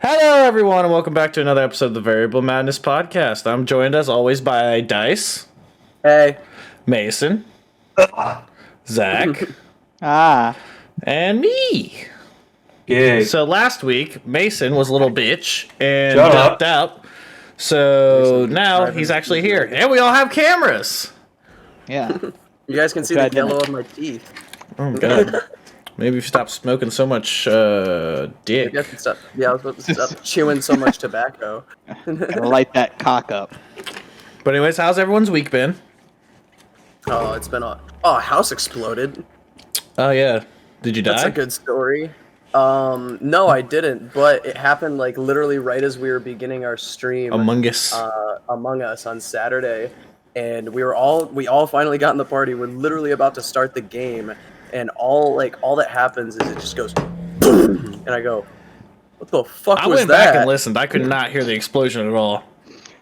Hello, everyone, and welcome back to another episode of the Variable Madness Podcast. I'm joined, as always, by Dice, Hey. Mason, Zach, Ah. and me. Yay. So last week, Mason was a little bitch and Shut up. dropped out. So Mason, now driving he's actually me here, crazy. and we all have cameras. Yeah. You guys can see God the damn it. yellow of my teeth. Oh god. Maybe if you stop smoking so much dick. Maybe I can stop. Yeah, I was about to stop chewing so much tobacco. Gotta light that cock up. But anyways, how's everyone's week been? Oh, it's been a house exploded. Oh yeah. Did you die? That's a good story. No, I didn't, but it happened like literally right as we were beginning our stream. Among Us. Among Us on Saturday, and we all finally got in the party. We're literally about to start the game, and all that happens is it just goes boom, and I go, "What the fuck I was went that?" back and listened. I could not hear the explosion at all.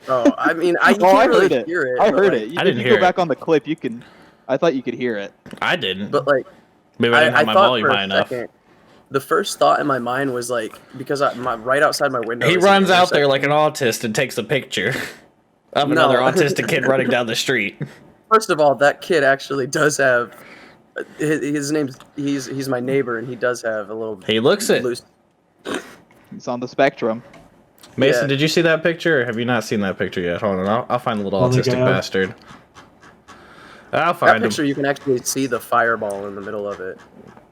Oh, I mean, you I can't really heard it. hear it. I but, heard like- it. I didn't if you hear go back it. on the clip, you can. I thought you could hear it. I didn't. But like, Maybe I didn't have my thought volume for a high enough. second, the first thought in my mind was like, because right outside my window. He is an runs out there like intersection. an autist and takes a picture of No. another autistic kid running down the street. First of all, that kid actually does have. His name's he's my neighbor, and he does have a little. He looks it. Loose. It's on the spectrum. Mason, Yeah. did you see that picture? Or have you not seen that picture yet? Hold on, I'll find the little Oh my autistic God. bastard. I'll That find him. picture, you can actually see the fireball in the middle of it.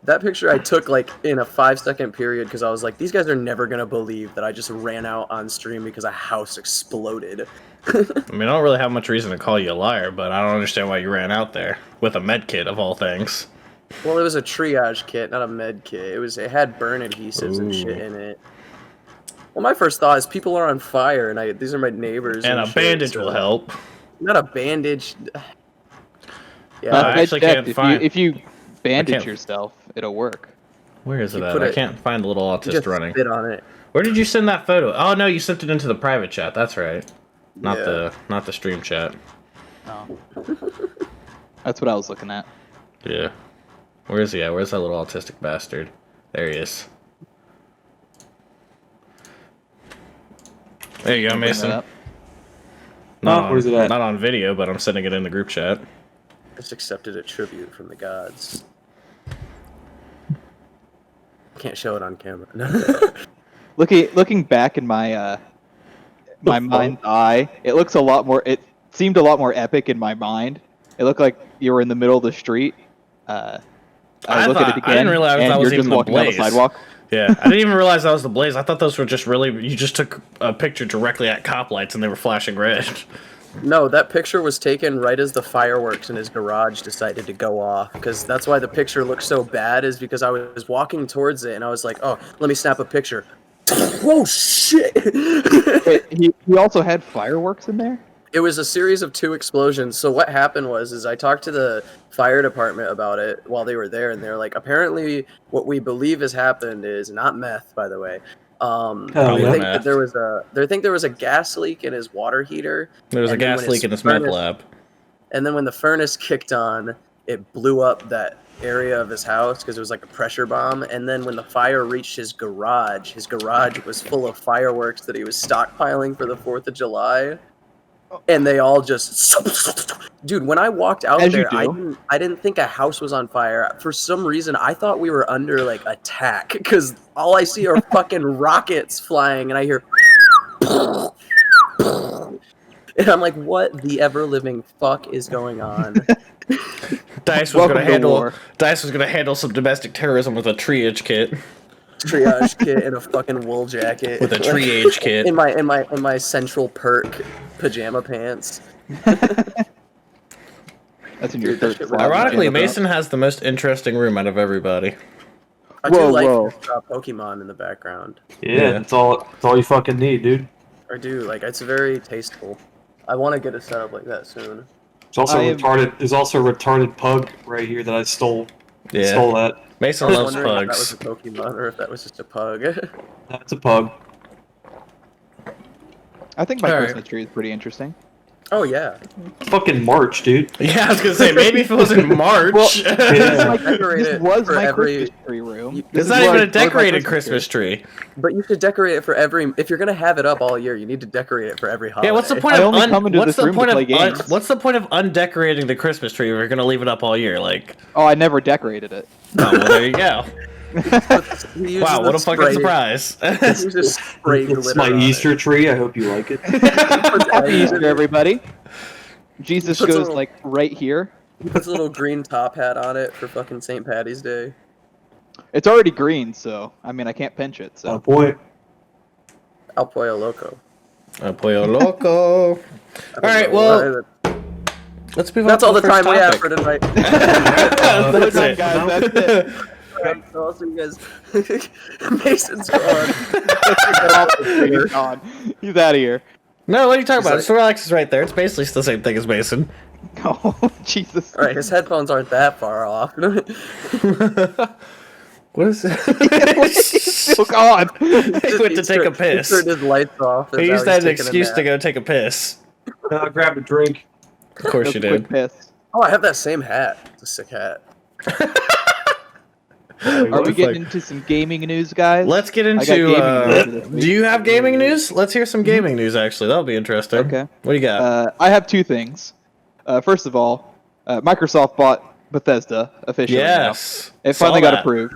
That picture I took like in a 5-second period because I was like, these guys are never gonna believe that I just ran out on stream because a house exploded. I mean, I don't really have much reason to call you a liar, but I don't understand why you ran out there with a med kit of all things. Well, it was a triage kit, not a med kit. It had burn adhesives and shit Ooh. in it. Well, my first thought is people are on fire, and these are my neighbors. And a shit, bandage so- will help. Not a bandage. Yeah, I actually checked. can't if find- You, if you bandage can't- yourself, it'll work. Where is it You at? put I it- can't find the little you autist just running. spit on it. Where did you send that photo? Oh no, you sent it into the private chat. That's right. Not Yeah. the stream chat. Oh. That's what I was looking at. Yeah. Where is he at? Where's that little autistic bastard? There he is. There you go, Bring that Mason. up. Not where's it at? Not on video, but I'm sending it in the group chat. Just accepted a tribute from the gods. Can't show it on camera. Looking back in my my mind's eye, it looks a lot more. It seemed a lot more epic in my mind. It looked like you were in the middle of the street. I look at it I again, didn't realize and that was you're even just the walking down the blaze. sidewalk. Yeah, I didn't even realize that was the blaze. I thought those were just really, you just took a picture directly at cop lights and they were flashing red. No, that picture was taken right as the fireworks in his garage decided to go off. Because that's why the picture looked so bad, is because I was walking towards it and I was like, oh, let me snap a picture. Oh, shit! Wait, he also had fireworks in there. It was a series of 2 explosions. So what happened was I talked to the fire department about it while they were there, and they're like, apparently what we believe has happened is not meth, by the way. Probably They think meth. that there was a gas leak in his water heater. There was a And then gas when leak in his this meth furnace- lab. And then when the furnace kicked on, it blew up that area of his house because it was like a pressure bomb. And then when the fire reached his garage was full of fireworks that he was stockpiling for the 4th of July. And they all just... Dude, when I walked out As you there, do. I didn't think a house was on fire. For some reason, I thought we were under, like, attack. Because all I see are fucking rockets flying, and I hear... And I'm like, what the ever-living fuck is going on? Dice was Welcome gonna to handle. war. Dice was gonna handle some domestic terrorism with a triage kit. Triage kit and a fucking wool jacket. With a triage kit. In my Central Perk pajama pants. That's in your Dude, that third shit slot. was- Ironically, Yeah, Mason has the most interesting room out of everybody. I do Whoa, like whoa. this, Pokemon in the background. Yeah, that's all you fucking need, dude. I do, like, it's very tasteful. I want to get a setup like that soon. There's also I am- retarded. There's also a retarded pug right here that I stole. Yeah. Stole that. Mason I was loves wondering if that was pugs. a Pokemon or if that was just a pug. That's a pug. I think my All right. Christmas tree is pretty interesting. Oh yeah. It's fucking March, dude. Yeah, I was gonna say maybe if it was in March. Well, Yeah. this was for my every- Christmas tree room. It's not even a decorated Christmas tree. But you should decorate it for every. If you're gonna have it up all year, you need to decorate it for every holiday. Yeah, what's the point I of only come into what's this the room to point play of games. what's the point of undecorating the Christmas tree if you're gonna leave it up all year? Like, Oh, I never decorated it. oh well, there you go. He uses Wow, what the a fucking spray- surprise! He uses spray It's glitter my on Easter tree. I hope you like it. Happy Easter, everybody. Jesus Puts a goes little- like right here. He puts a little green top hat on it for fucking St. Patty's Day. It's already green, so I mean I can't pinch it. Oh So boy. El Pollo Loco. A pollo loco. All right, well, let's move on. That's to all the first time we have topic. for tonight. That's done, it. guys. That's it. Alright, so also you guys, Mason's gone. He's gone. He's out of here. No, what are you talking He's about? like- Snorlax is right there. It's basically the same thing as Mason. Oh Jesus! All right, his headphones aren't that far off. What is it? Still gone. He went to take a He piss. turned his lights off. and He now used he's that as an taking a excuse to nap. go take a piss. I grabbed a drink. Of course you Just a quick did. piss. Oh, I have that same hat. It's a sick hat. Are we the getting fuck? into some gaming news, guys? Let's get I got into. gaming news this week. Do you have gaming news? Let's hear some gaming news. Actually, that'll be interesting. Okay. What do you got? I have two things. First of all, Microsoft bought Bethesda officially. Yes. Now. It Saw finally got that. approved.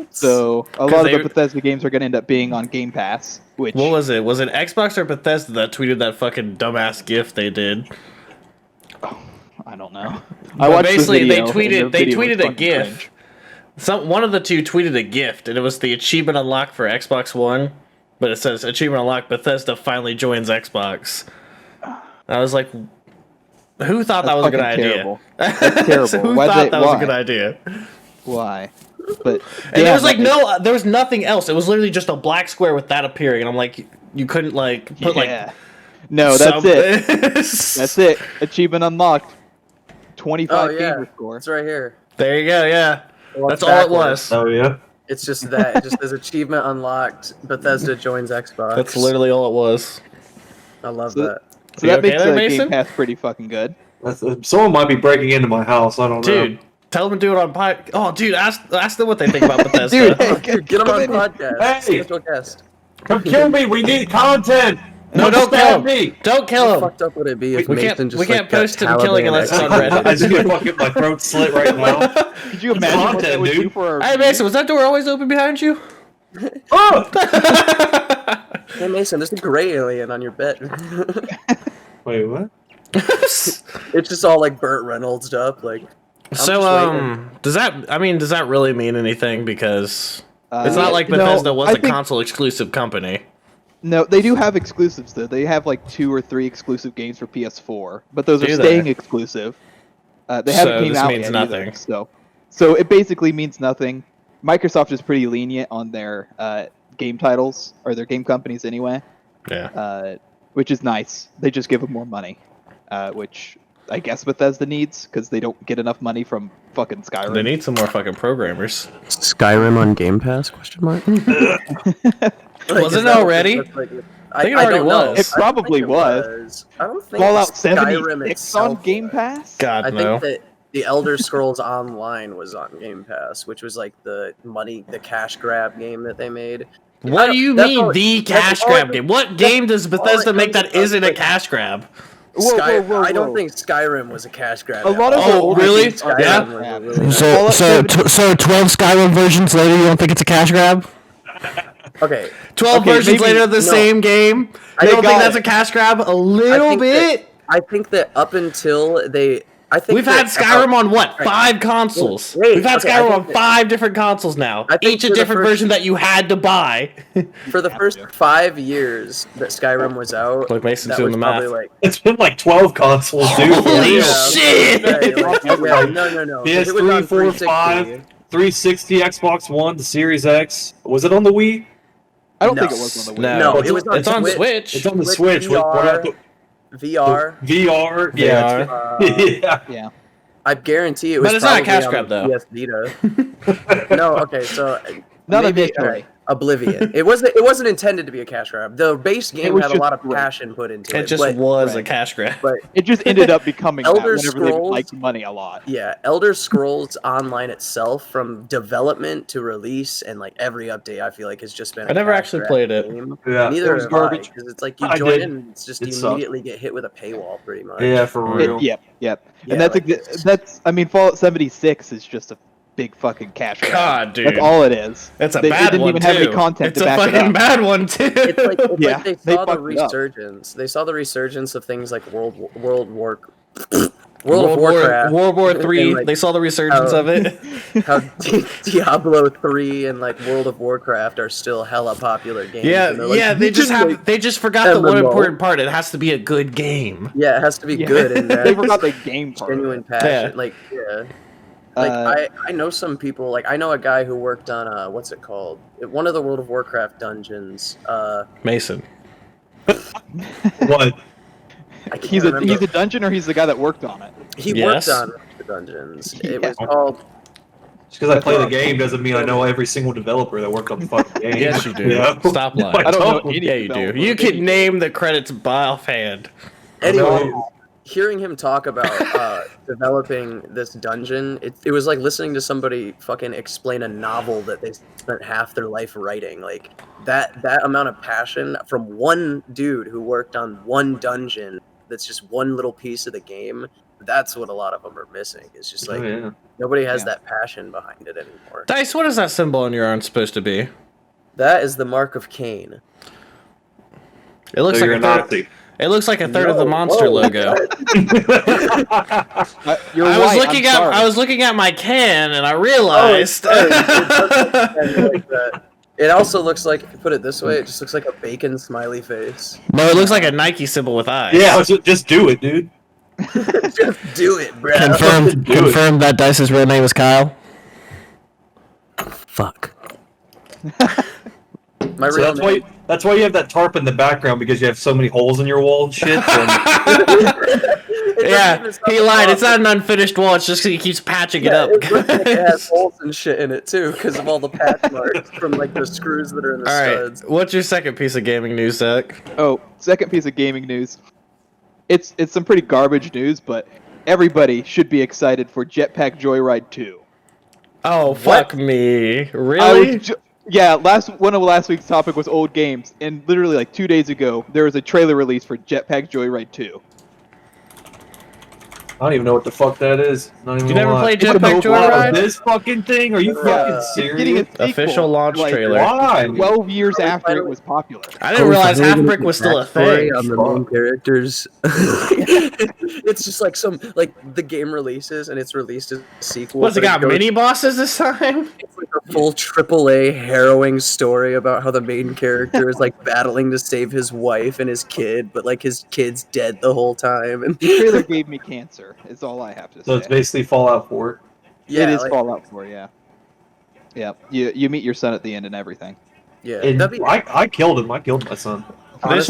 So a 'Cause lot of they- the Bethesda games are going to end up being on Game Pass. Which What was it? Was it Xbox or Bethesda that tweeted that fucking dumbass GIF they did? I don't know. But watched the basically, video, they and the video was tweeted a fucking GIF. cringe. One of the two tweeted a gift, and it was the achievement unlock for Xbox One. But it says achievement unlock. Bethesda finally joins Xbox. I was like, who thought that That's was a good fucking idea? terrible. That's terrible. So who Why thought they- that was a why? good idea? Why? But And there was like there was nothing else. It was literally just a black square with that appearing, and I'm like, you couldn't like put yeah. No, that's it. That's it. Achievement unlocked. 25 Oh yeah, gamer score. it's right here. There you go. Yeah, Well, that's it's all it backwards. was. Oh yeah. It's just that. It just says achievement unlocked. Bethesda joins Xbox. That's literally all it was. I love So- that. So You that okay makes there, Game Mason? Pass pretty fucking good. Someone might be breaking into my house. I don't know. Dude, tell them to do it on pod. Oh, dude, ask them what they think about Bethesda. Dude, hey, Dude, get him on come in. podcast. Hey! Special guest. Come kill me. We need content. No, don't kill stab him. me. Don't kill How him. fucked up would it be if We Mason can't- just we can't like, got post him killing Taliban unless it's on extra- Reddit. I just get fucking my throat slit right now. Could you imagine what content, that would do dude. for our Hey, Mason, was that door always open behind you? Oh! Hey Mason, there's a gray alien on your bed. Wait, what? It's just all like Burt Reynolds up. Like, So, just waiting. does that really mean anything? Because it's not like no, Bethesda was I a think- console exclusive company. No, they do have exclusives though. They have like 2 or 3 exclusive games for PS4, but those are Do they? staying exclusive. They So haven't came this out means yet nothing. either, so it basically means nothing. Microsoft is pretty lenient on their game titles or their game companies anyway, Yeah. which is nice. They just give them more money, which I guess Bethesda needs because they don't get enough money from fucking Skyrim. They need some more fucking programmers. Skyrim on Game Pass? Question mark. Like, Was is it that- already? that's like- I think it already don't know. was. It I don't probably think was. I don't think Fallout Skyrim 76 on itself Game was. Pass. God I no. think that the Elder Scrolls Online was on Game Pass, which was like the cash grab game that they made. What do you That's mean all- the that's cash all grab it- game? What game does Bethesda it make comes that down isn't to, a like- cash grab? Whoa, whoa, whoa, I don't whoa. think Skyrim was a cash grab. A lot of at the all. older really? games are Yeah. cash grabs. So, Fallout 70 so 12 Skyrim versions later, you don't think it's a cash grab? Okay, 12 Okay, versions maybe- later of the no. same game. I I don't got think that's it. a cash grab. A I little think bit. I think that up until I think We've had that- Skyrim on what? Right. 5 consoles. Wait, We've had okay, I Skyrim think on that- 5 different consoles now. I think Each a for the different first- version that you had to buy. for the first 5 years that Skyrim was out. Look, Mason's that doing was the math. probably like It's been like 12 consoles, dude. Holy Yeah, shit! okay, like, yeah, Like, no. If it was PS3, on 4, 360, 5, 360, Xbox One, the Series X. Was it on the Wii? I don't No. think it was on the Wii. No, No, it's, it was on it's on Switch. Switch. It's on the Switch Switch. What VR. happened? VR. VR. Yeah. Yeah. Yeah. I guarantee it was. But it's not a probably cash on grab, the though. PS Vita. No, okay, so Not maybe, initially. alright. Oblivion. It wasn't intended to be a cash grab. The base game was had a just lot of great. passion put into it. It just but, was a right. cash grab. but It just ended up becoming that Elder whenever they Scrolls- liked money a lot. yeah, Elder Scrolls Online itself, from development to release and like every update, I feel like has just been. I never actually played it. Yeah, Neither it was have garbage. because it's like you I join did. in, it's just It you sucked. immediately get hit with a paywall, pretty much. Yeah, for real. Yep. Yeah, And that's like, that's. I mean, Fallout 76 is just a big fucking cash grab. God, dude. That's all it is. It's a They bad didn't one even too. have any content It's to a back it fucking up. bad one too. it's Yeah, like they they saw the fucked it up. resurgence. They saw the resurgence of things like World of Warcraft, World War and, Three. like, They saw the resurgence how- of it. how Diablo 3 and like World of Warcraft are still hella popular games. Yeah, and they're like, yeah. "You They just can have. make-" They just forgot the one MMO. important part. It has to be a good game. Yeah, it has to be Yeah. good and They forgot the game part. of genuine it. passion. Yeah. Like, yeah. Like I know some people. Like I know a guy who worked on what's it called? One of the World of Warcraft dungeons. Mason. What? I can't He's remember. a dungeon, or he's the guy that worked on it. He Yes. worked on the dungeons. It Yeah. was called. Just because I play the game doesn't mean I know every single developer that worked on the fucking game. Yes, you do. Yeah. Stop lying. I don't know any Yeah, you do. developer. You can name the credits by offhand. Anyway, hearing him talk about developing this dungeon, it was like listening to somebody fucking explain a novel that they spent half their life writing. Like that amount of passion from one dude who worked on one dungeon. That's just one little piece of the game. That's what a lot of them are missing. It's just like Oh, yeah. nobody has Yeah. that passion behind it anymore. Dice, what is that symbol on your arm supposed to be? That is the mark of Cain. It looks So like you're a a third. Nazi. It looks like a third of the No, monster whoa. logo. You're I was right, looking I'm at sorry. I was looking at my can and I realized. And like that. It also looks like, if you put it this way, it just looks like a bacon smiley face. No, it looks like a Nike symbol with eyes. Yeah, just do it, dude. Just do it, bro. Confirmed. Do it. Confirmed that Dice's real name is Kyle. Fuck. My So real name. that's why you have that tarp in the background, because you have so many holes in your wall and shit. from- It doesn't Yeah, even sound he lied. It's awesome. not an unfinished wall. It's just 'cause he keeps patching it Yeah, up. it looks like it has holes and shit in it too, because of all the patch marks from like the screws that are in the All right, studs. what's your second piece of gaming news, Zach? Oh, second piece of gaming news. It's some pretty garbage news, but everybody should be excited for Jetpack Joyride 2. Oh, fuck me. I Really? was yeah, one of last week's topic was old games, and literally like 2 days ago there was a trailer release for Jetpack Joyride 2. I don't even know what the fuck that is. Not even You gonna never lie. played It's a Jetpack mobile- Joyride? This fucking thing? Are you Yeah. fucking It's getting serious? a sequel, Official launch like, trailer. Why? 12 years after it was popular. I didn't realize Half Brick was still a thing. On the main characters. It's just like the game releases and it's released as a sequel. What's it but got? goes- Mini bosses this time? It's like a full AAA harrowing story about how the main character is like battling to save his wife and his kid, but like his kid's dead the whole time. And The trailer gave me cancer. Is all I have to So it's say. basically Fallout 4. It is like, Fallout 4, yeah. Yeah, you meet your son at the end and everything. yeah. And that'd be- I killed him. I killed my son. This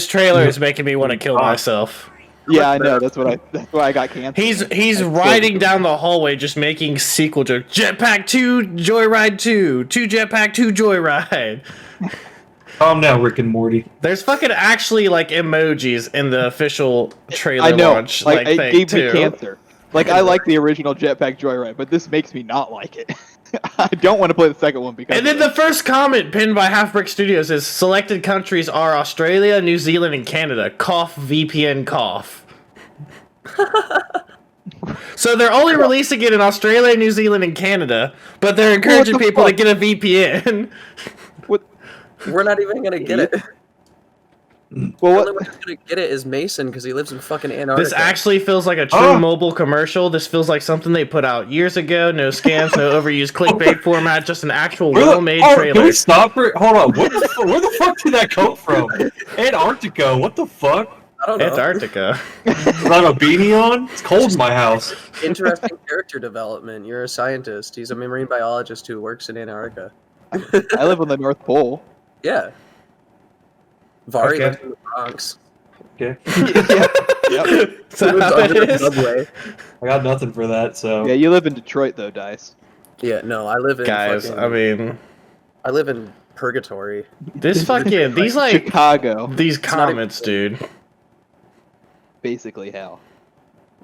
trailer is making me want to kill myself. Yeah, I know. That's why I got cancer. He's riding down the hallway just making sequel jokes. Jetpack 2, Joyride 2, 2 Jetpack 2 Joyride. Calm down, Rick and Morty. There's fucking actually like emojis in the official trailer I know. launch Like, it thing gave too. me cancer. Like, I like the original Jetpack Joyride, but this makes me not like it. I don't want to play the second one because. And then the first comment pinned by Half Brick Studios is selected countries are Australia, New Zealand, and Canada. Cough VPN cough. So they're only releasing it in Australia, New Zealand, and Canada, but they're encouraging the people to fuck? get a VPN. What? We're not even gonna get it. Well, The only what? one who's gonna get it is Mason because he lives in fucking Antarctica. This actually feels like a true Oh. mobile commercial. This feels like something they put out years ago. No scams, no overused clickbait format, just an actual well-made Can trailer. we stop for Hold on. Where the fuck did that come from? Antarctica. What the fuck? I don't know. Antarctica. Is that a beanie on? It's cold in my house. Interesting character development. You're a scientist. He's a marine biologist who works in Antarctica. I live on the North Pole. Yeah. Vari Okay. lives in the Bronx. Okay. Yep. So He lives how under it the is? subway. I got nothing for that, so. Yeah, you live in Detroit though, Dice. Yeah, no, I live in Guys, fucking, I mean, I live in purgatory. This fucking these Chicago, these not even- comments, dude. basically hell.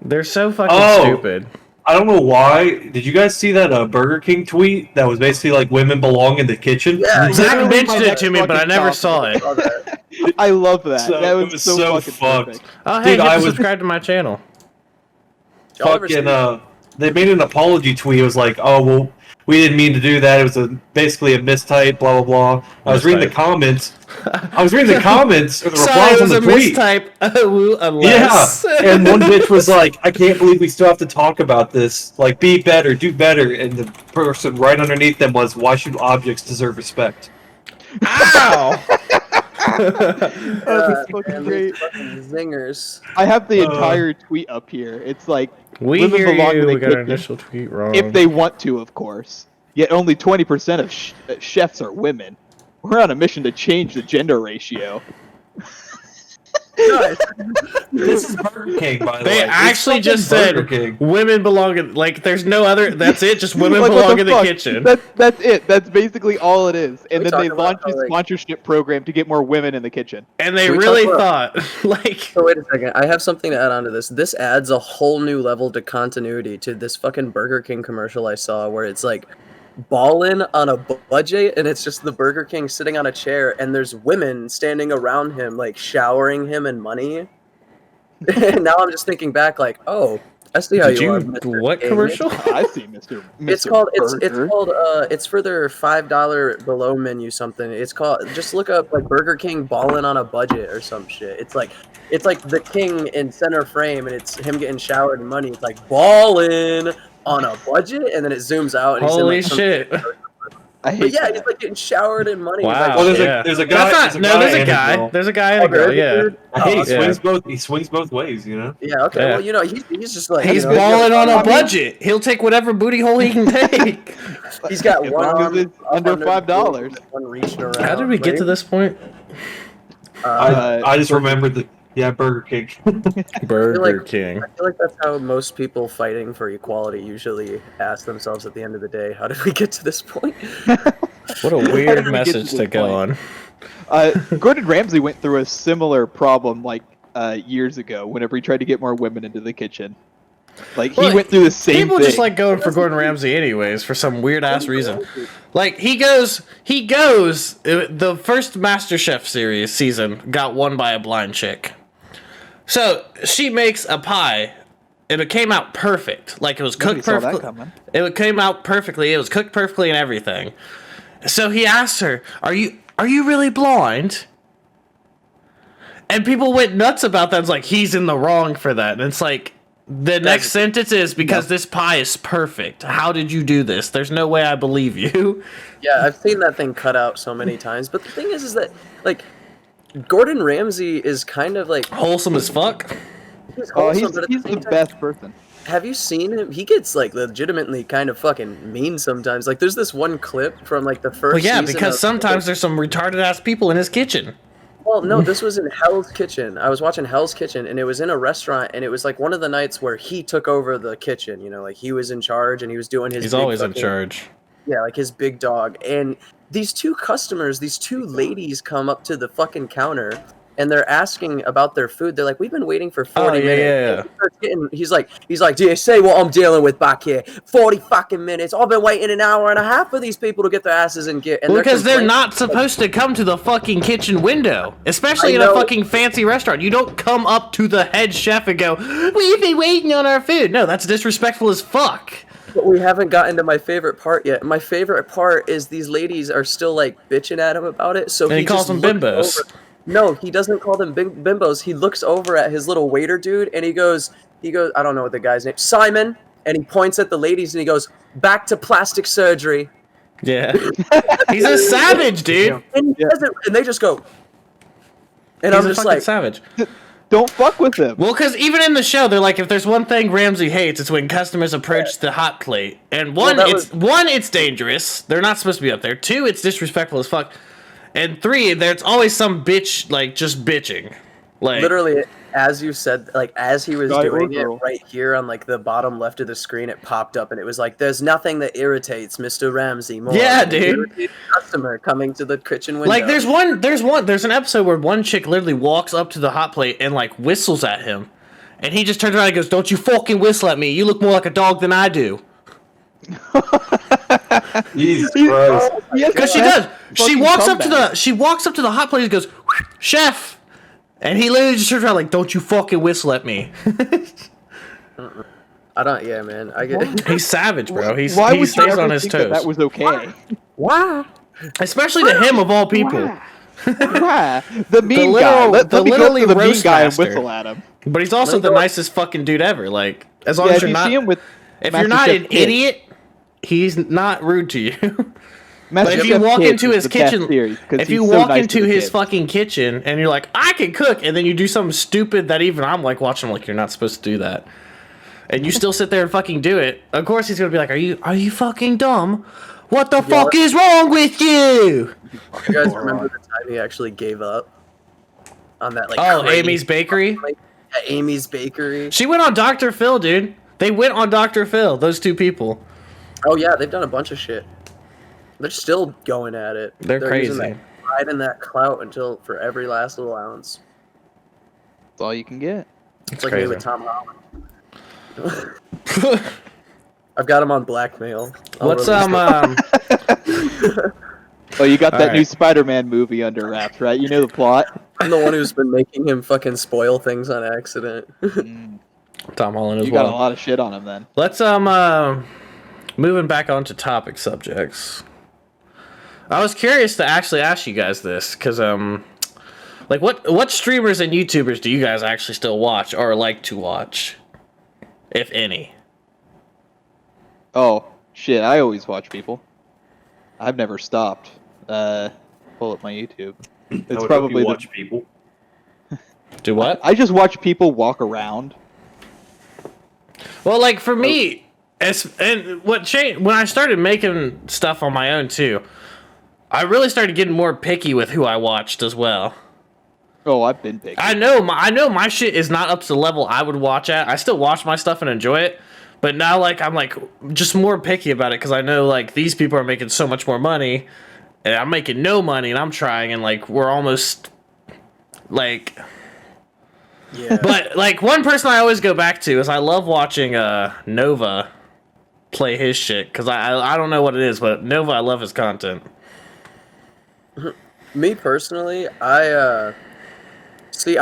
They're so fucking Oh. stupid. I don't know why. Did you guys see that Burger King tweet that was basically like women belong in the kitchen? Yeah, Zach Literally mentioned my it to me, but I fucking never topic. saw it. Saw that. I love that. So- that it was, was so so fucking fucked. perfect. Oh, hey, Dude, hit I the was- subscribe to my channel. Y'all ever Fucking seen- they made an apology tweet. It was like, oh well, we didn't mean to do that. It was basically a mistype. Blah blah blah. I was reading the Mistype. comments. I was reading the comments or the Sorry, replies it on was the a tweet. mistype. Yeah, Unless. and one bitch was like, "I can't believe we still have to talk about this. Like, be better, do better." And the person right underneath them was, "Why should objects deserve respect?" Ow! That's fucking man, great. these fucking zingers. I have the Uh, entire tweet up here. It's like We women hear belong in you. the We got our kitchen. initial tweet wrong. if they want to, of course. Yet only 20% of chefs are women. We're on a mission to change the gender ratio. Guys, This is Burger King, by the way. They It's actually fucking just Burger said King. women belong in. Like, there's no other. That's it. Just women Like, what belong in the fuck? kitchen. That's it. That's basically all it is. And We then they talk about launched how, a like- sponsorship program to get more women in the kitchen. And they We really talk thought, like, so wait a second. I have something to add on to this. This adds a whole new level to continuity to this fucking Burger King commercial I saw where it's like ballin' on a budget and it's just the Burger King sitting on a chair and there's women standing around him like showering him in money. And now I'm just thinking back like, oh, I see how did you you are. Mr. what King. commercial? I see, Mr. It's Mr. called Burger. it's for their $5 below menu something. It's called just look up like Burger King ballin' on a budget or some shit. It's like the king in center frame and it's him getting showered in money. It's like ballin' on a budget and then it zooms out and Holy he's in, like, shit! I But hate yeah, that. he's like getting showered in money. He's Wow. like, Well, there's Yeah. a guy. That's not. No, there's a and guy. girl. There's a guy and a oh, girl. there is a Yeah. dude? Hey, Oh, he swings both ways, you know. yeah, okay. Yeah. Well, you know, he's just like He's you know, balling on I a mean, budget. He'll take whatever booty hole he can take. He's got As one long as arm it's up under the $5. table, one reaching around. How did we get to this point? I just remembered the Burger King. Burger like- King. I feel like that's how most people fighting for equality usually ask themselves at the end of the day, how did we get to this point? What a How did weird we get message to to this go point? on. Gordon Ramsay went through a similar problem like years ago whenever he tried to get more women into the kitchen. Like Well, he went through the same People thing. just like going for Gordon Ramsay anyways for some weird ass reason. Like he goes. The first MasterChef season got won by a blind chick. So she makes a pie, and it came out perfect. Like it was Nobody cooked saw that perfectly. coming. It came out perfectly. It was cooked perfectly and everything. So he asked her, "Are you really blind?" And people went nuts about that. It's like he's in the wrong for that. And it's like the next sentence is because this pie is perfect. How did you do this? There's no way I believe you. Yeah, I've seen that thing cut out so many times. But the thing is that, like, Gordon Ramsay is kind of like... Wholesome as fuck. He's Oh, wholesome, but at he's the the same time, best person. have you seen him? He gets, like, legitimately kind of fucking mean sometimes. Like, there's this one clip from, like, the first Well, yeah, season because of- sometimes there's some retarded ass people in his kitchen. Well, no, this was in Hell's Kitchen. I was watching Hell's Kitchen, and it was in a restaurant, and it was, like, one of the nights where he took over the kitchen, you know? Like, he was in charge, and he was doing his He's big always in fucking- charge. Yeah, like his big dog. And these two ladies come up to the fucking counter and they're asking about their food. They're like, we've been waiting for 40 Oh, yeah, minutes. yeah. And he starts he's like, do you see what I'm dealing with back here? 40 fucking minutes. I've been waiting an hour and a half for these people to get their asses and get. And Well, because they're complaining. not supposed to come to the fucking kitchen window, especially I in a know. fucking fancy restaurant. You don't come up to the head chef and go, "We've been waiting on our food." No, that's disrespectful as fuck. But we haven't gotten to my favorite part yet. My favorite part is these ladies are still like bitching at him about it. So And he calls just them looks bimbos. over- No, he doesn't call them bimbos. He looks over at his little waiter dude and he goes, I don't know what the guy's name, Simon, and he points at the ladies and he goes, back to plastic surgery. Yeah. He's a savage, dude. And he doesn't, and they just go, and He's I'm a just fucking like, savage. Don't fuck with him. Well, because even in the show, they're like, if there's one thing Ramsay hates, it's when customers approach the hot plate. And one, Well, that it's dangerous. They're not supposed to be up there. 2, it's disrespectful as fuck. And 3, there's always some bitch, like, just bitching. Like, literally, as you said, like as he was Guy or doing it, girl? right here on like the bottom left of the screen, it popped up and it was like, "There's nothing that irritates Mr. Ramsey more Yeah, than an dude. irritated customer coming to the kitchen window." Like there's an episode where one chick literally walks up to the hot plate and like whistles at him, and he just turns around and goes, "Don't you fucking whistle at me! You look more like a dog than I do." Jesus Christ. Because she does. She walks up to the hot plate and goes, "Chef," and he literally just turns around like, "Don't you fucking whistle at me." I don't. Yeah, man. I get. He's savage, bro. He Why would you stays ever on his think toes. that was okay? Why? Especially to him of all people. Why? The mean literal- guy. Let the me go literally to the mean roast guy and master. whistle at him. But he's also the nicest fucking dude ever. Like, as long Yeah, as if you're you not, see him with if you're not MasterChef an Kids. idiot, he's not rude to you. But if MasterChef you walk Kids into is his the best kitchen, series, 'cause if he's you so walk nice to into the his kids. fucking kitchen and you're like, I can cook, and then you do something stupid that even I'm like watching, like you're not supposed to do that, and you still sit there and fucking do it. Of course he's gonna be like, are you fucking dumb? What the fuck is wrong with you? You guys remember the time he actually gave up on that? Like, Oh, crazy- Amy's Bakery. Yeah, Amy's Bakery. She went on Dr. Phil, dude. They went on Dr. Phil. Those two people. Oh yeah, they've done a bunch of shit. They're still going at it. They're using crazy. that pride and that clout until for every last little ounce. That's all you can get. It's like crazy. me with Tom Holland. I've got him on blackmail. I'll What's release it. Oh, you got that Alright. new Spider-Man movie under wraps, right? You know the plot. I'm the one who's been making him fucking spoil things on accident. Tom Holland as You well. got a lot of shit on him then. Let's moving back onto topic subjects. I was curious to actually ask you guys this because like what streamers and YouTubers do you guys actually still watch or like to watch, if any? Oh shit! I always watch people. I've never stopped. Pull up my YouTube. I It's would hope probably you the. watch people. Do what? I just watch people walk around. Well, like for me, and what changed when I started making stuff on my own too. I really started getting more picky with who I watched as well. Oh, I've been big. I know my shit is not up to the level I would watch at. I still watch my stuff and enjoy it, but now like I'm like just more picky about it because I know like these people are making so much more money, and I'm making no money, and I'm trying, and like we're almost like. Yeah. But like one person I always go back to is I love watching Nova play his shit because I don't know what it is, but Nova, I love his content. Me personally, I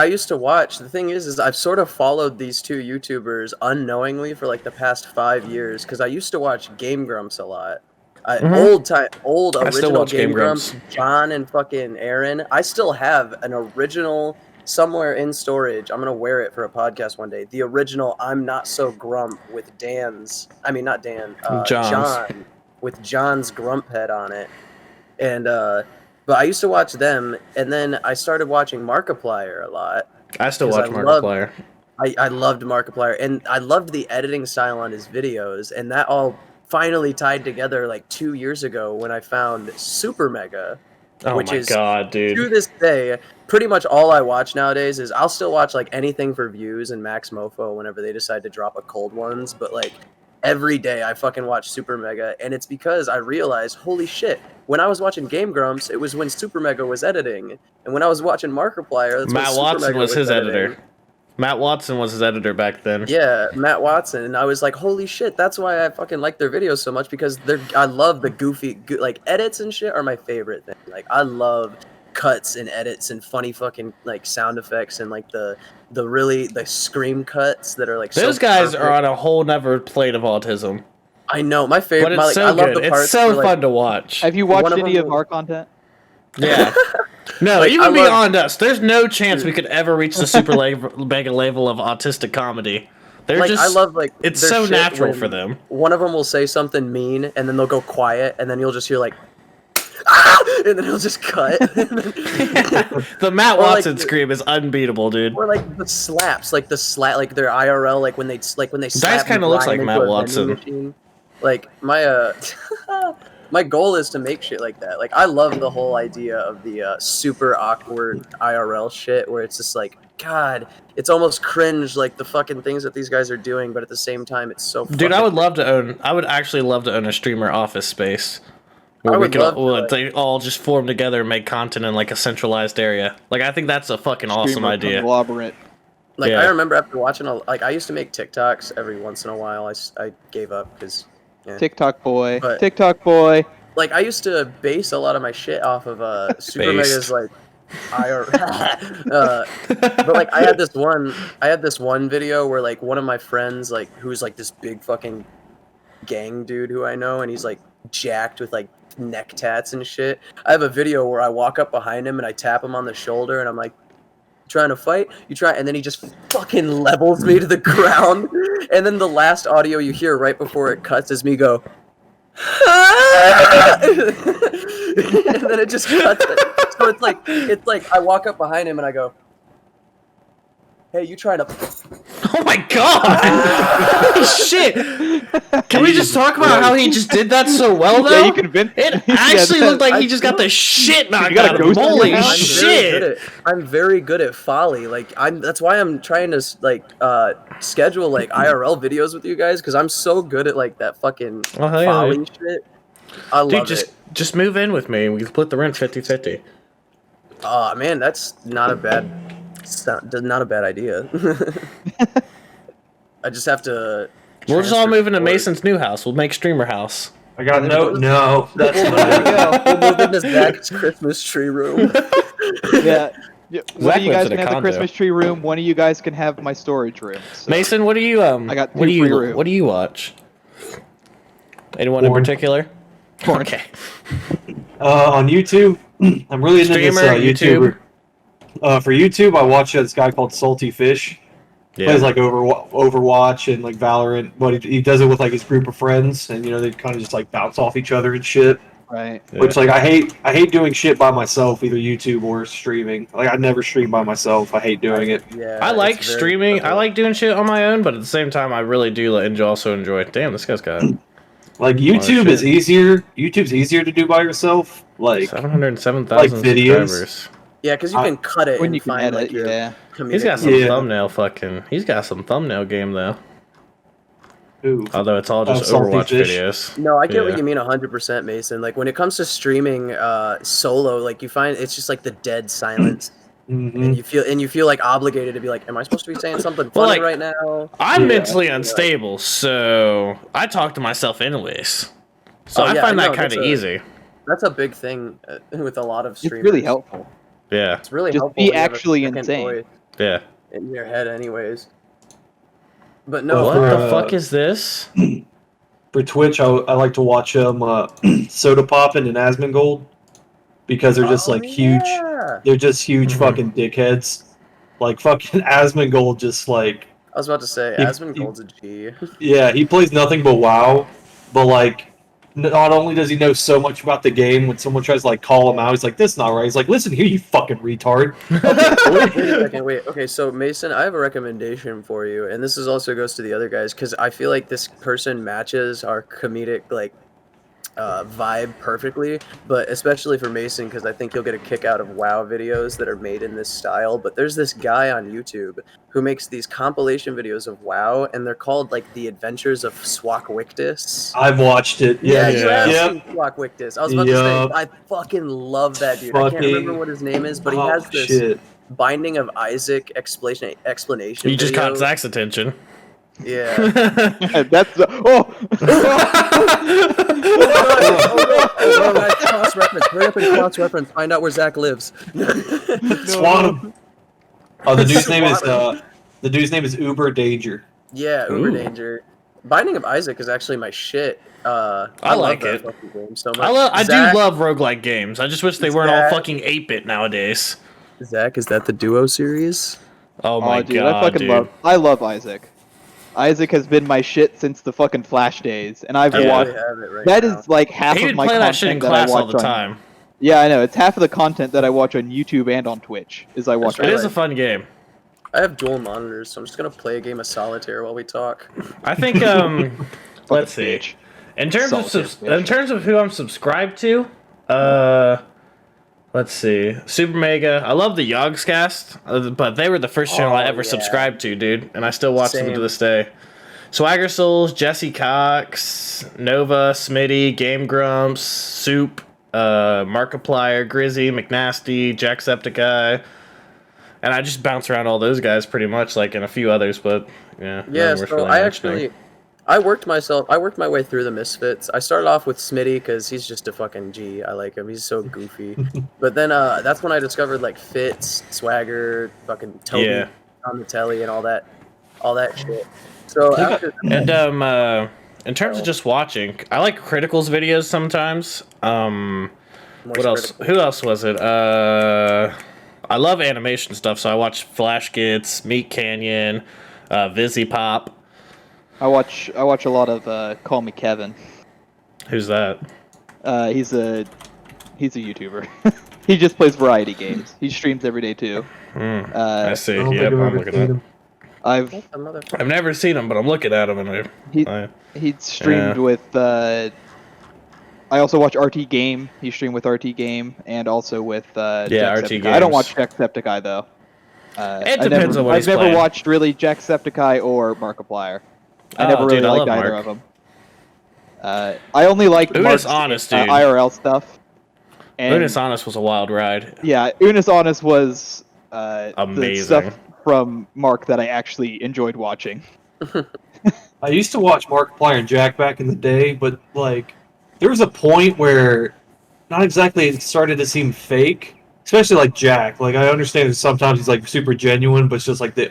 used to watch. The thing is I've sort of followed these two YouTubers unknowingly for like the past 5 years because I used to watch Game Grumps a lot. Old still original watch Game Grumps. John and fucking Aaron. I still have an original somewhere in storage. I'm gonna wear it for a podcast one day. The original I'm Not So Grump with Dan's. I mean, not Dan. John's. John with John's Grump head on it, and But I used to watch them, and then I started watching Markiplier a lot. I still 'Cause watch Markiplier. I loved Markiplier, and I loved the editing style on his videos, and that all finally tied together like 2 years ago when I found Super Mega, Oh which my is god, to dude. this day pretty much all I watch nowadays. Is I'll still watch like anything for views and Max Mofo whenever they decide to drop a cold ones, but like every day I fucking watch Super Mega, and it's because I realized, holy shit, when I was watching Game Grumps, it was when Super Mega was editing, and when I was watching Markiplier, that's when Matt Super Watson Mega was his editing. editor. Matt Watson was his editor back then. Yeah, Matt Watson, and I was like, holy shit, that's why I fucking like their videos so much, because I love the goofy, like, edits and shit are my favorite thing. Like, I love cuts and edits and funny fucking, like, sound effects and, like, the scream cuts that are, like, Those so guys perfect. are on a whole nother plate of autism. I know, my But favorite, it's so I love good. the parts It's so where, like, fun to watch. Have you One watched of any them of will- our content? Yeah. No, Like, I even love- beyond us, there's no chance we could ever reach the super mega level of autistic comedy. They're like, just, I love, like, it's their so shit natural when for them. One of them will say something mean, and then they'll go quiet, and then you'll just hear, like, ah! And then he'll just cut. The Matt Or, like, Watson scream is unbeatable, dude. Or like the slaps, like like their IRL, like when they slap. kinda looks Brian like into Matt a vending Watson. machine. Like my my goal is to make shit like that. Like I love the whole idea of the super awkward IRL shit where it's just like, God, it's almost cringe, like the fucking things that these guys are doing, but at the same time, it's so. Dude, I would actually love to own a streamer office space. Where I we would could love all, to, like- they all just form together and make content in like a centralized area. Like I think that's a fucking awesome Streamer idea. conglomerate. Like Yeah. I remember after watching, I used to make TikToks every once in a while. I gave up because. Yeah. TikTok boy. But- TikTok boy. Like I used to base a lot of my shit off of Super Based. Mega's like but like I had this one video where like one of my friends like who's like this big fucking gang dude who I know, and he's like jacked with like neck tats and shit. I have a video where I walk up behind him and I tap him on the shoulder and I'm like, trying to fight? You try, and then he just fucking levels me to the ground. And then the last audio you hear right before it cuts is me go, and then it just cuts it. So it's like I walk up behind him and I go, hey, you trying to? Oh my god! Holy shit! Can we just talk about how he just did that so well, though? Yeah, you convinced. It Yeah, actually that- looked like he just got the shit knocked got a out of him. ghost in your Holy house? shit! I'm very good at folly. Like that's why I'm trying to like schedule like IRL videos with you guys because I'm so good at like that fucking Oh, hell yeah, folly dude. shit. I love Dude, it. just move in with me and we can split the rent 50-50. Oh man, that's not a bad idea. I just have to. We'll just all transfer move into forward. Mason's new house. We'll make streamer house. I got no. That's We'll not move into Zach's Christmas tree room. Yeah. One Zach of you lives guys in a can have the condo. Christmas tree room. One of you guys can have my storage room. So. Mason, what do you I got what do two free you rooms. what do you watch? Anyone in Porn. particular? Porn. Okay. on YouTube. I'm really into this Streamer, YouTuber. For YouTube, I watch this guy called Salty Fish. Plays like Overwatch and like Valorant, but he does it with like his group of friends, and you know they kind of just like bounce off each other and shit. Right. Which like I hate doing shit by myself, either YouTube or streaming. Like I never stream by myself. I hate doing it. Yeah, I like it's very streaming. I difficult. like doing shit on my own, but at the same time, I really do also enjoy it. Damn, this guy's got Like YouTube shit. is easier. YouTube's easier to do by yourself. Like 707,000 like videos. subscribers. Yeah, because you can cut it When and you can find like edit, your yeah. comedic. He's got some Yeah. He's got some thumbnail game though. ooh. Although it's all just Salty Overwatch Fish. videos. No, I get Yeah. what you mean 100%, Mason. Like when it comes to streaming solo, like you find it's just like the dead silence, Mhm. and you feel like obligated to be like, am I supposed to be saying something funny Well, like, right now? I'm Yeah. mentally unstable, so I talk to myself anyways. So Oh, I yeah, find I that know, kind of that's a- easy. That's a big thing with a lot of It's streamers. really helpful. Yeah, It's really Just helpful. be when you have a actually second insane. voice yeah. in your head, anyways. But no, What for, the uh, fuck is this? For Twitch, I like to watch Soda Poppin' and Asmongold because they're just like huge. Yeah. They're just huge Mhm. fucking dickheads. Like fucking Asmongold, just like I was about to say, He- Asmongold's a G. yeah, he plays nothing but WoW. But like, not only does he know so much about the game, when someone tries to like call him out, he's like, "This is not right." He's like, "Listen here, you fucking retard." Wait a second, wait. Okay, so Mason, I have a recommendation for you, and this is also goes to the other guys because I feel like this person matches our comedic like vibe perfectly, but especially for Mason because I think you'll get a kick out of WoW videos that are made in this style. But there's this guy on YouTube who makes these compilation videos of WoW, and they're called like The Adventures of Swakwictus. I've watched it. Yeah, yeah. you have Yep. seen Swakwictus. I was about to say, I fucking love that dude. I can't remember Fucking- what his name is, but he Oh, has this shit. Binding of Isaac explanation. You just video. caught Zach's attention. Yeah. That's Oh, guys, cross reference. Hurry up and cross reference. Find out where Zach lives. Swan him. Oh, the dude's name is Swan the dude's name is Uber Danger. Yeah, Uber Ooh. Danger. Binding of Isaac is actually my shit. I like love it. that fucking game so much. I Zach, do love roguelike games. I just wish they weren't all Zach- fucking 8-bit nowadays. Zach, is that the Duo series? Oh my dude, god, I fucking dude. I love Isaac. Isaac has been my shit since the fucking Flash days, and I've I Yeah. watched. really have it right That now. is like half He of would my play content that shit in that I class all watch the on. time. Yeah, I know. It's half of the content that I watch on YouTube and on Twitch. Is I watch. right. It Isaac. is a fun game. I have dual monitors, so I'm just gonna play a game of solitaire while we talk. I think let's see. Bitch. In terms of Solitaire fish. in terms of who I'm subscribed to, let's see, Super Mega. I love the Yogscast, but they were the first channel I ever yeah. subscribed to, dude, and I still watch them to Same. this day. Swagger Souls, Jesse Cox, Nova, Smitty, Game Grumps, Soup, Markiplier, Grizzy, McNasty, Jacksepticeye, and I just bounce around all those guys pretty much, like, and a few others, but yeah. Yeah, none worth so really I mentioning. actually, I worked my way through the Misfits. I started off with Smitty because he's just a fucking G. I like him. He's so goofy. But then that's when I discovered like Fitz, Swagger, fucking Toby, Yeah. on the telly, and all that shit. So after And in terms of just watching, I like Critical's videos sometimes. What else? Who else was it? I love animation stuff, so I watch Flash Kids, Meat Canyon, Vizzy Pop. I watch a lot of Call Me Kevin. Who's that? He's a YouTuber. He just plays variety games. He streams every day too. I see. I don't Yep, think I've I'm ever looking seen at him. I've never seen him, but I'm looking at him, and He streamed with. I also watch RT Game. He streamed with RT Game and also with. Yeah, RT Jacksepticeye. I don't Games. watch Jacksepticeye though. It depends on what he's I've never playing. watched really Jacksepticeye or Markiplier. I Oh, never really dude, I liked love either Mark. of them. I only like Unis Mark's Honest, dude. IRL stuff. And Unis Honest was a wild ride. yeah, Unis Honest was the Amazing. stuff from Mark that I actually enjoyed watching. I used to watch Markiplier and Jack back in the day, but like there was a point where not exactly it started to seem fake, especially like Jack. Like I understand that sometimes he's like super genuine, but it's just like the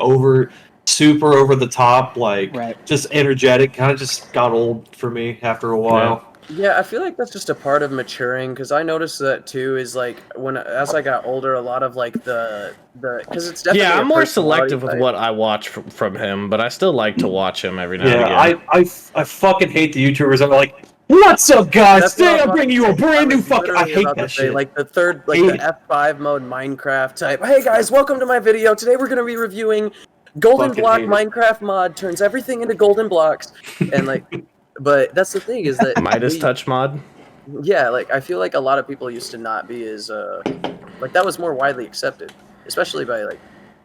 super over the top, like Right. just energetic, kind of just got old for me after a while. Yeah, I feel like that's just a part of maturing because I noticed that too. Is like as I got older, a lot of like the because it's definitely Yeah, a I'm more personality selective with type. what I watch from him, but I still like to watch him every now and Yeah, again. I fucking hate the YouTubers that are like, "What's up, guys? That's Today what I'm bringing you a brand new fucking." I literally hate about to that say, shit. like the third, like Hate the F5 mode Minecraft type. Hey guys, welcome to my video. Today we're gonna be reviewing Golden Fucking Block hate it. Minecraft mod turns everything into golden blocks, and like, but that's the thing is that Midas Touch mod. yeah, like I feel like a lot of people used to not be as like that was more widely accepted, especially by like,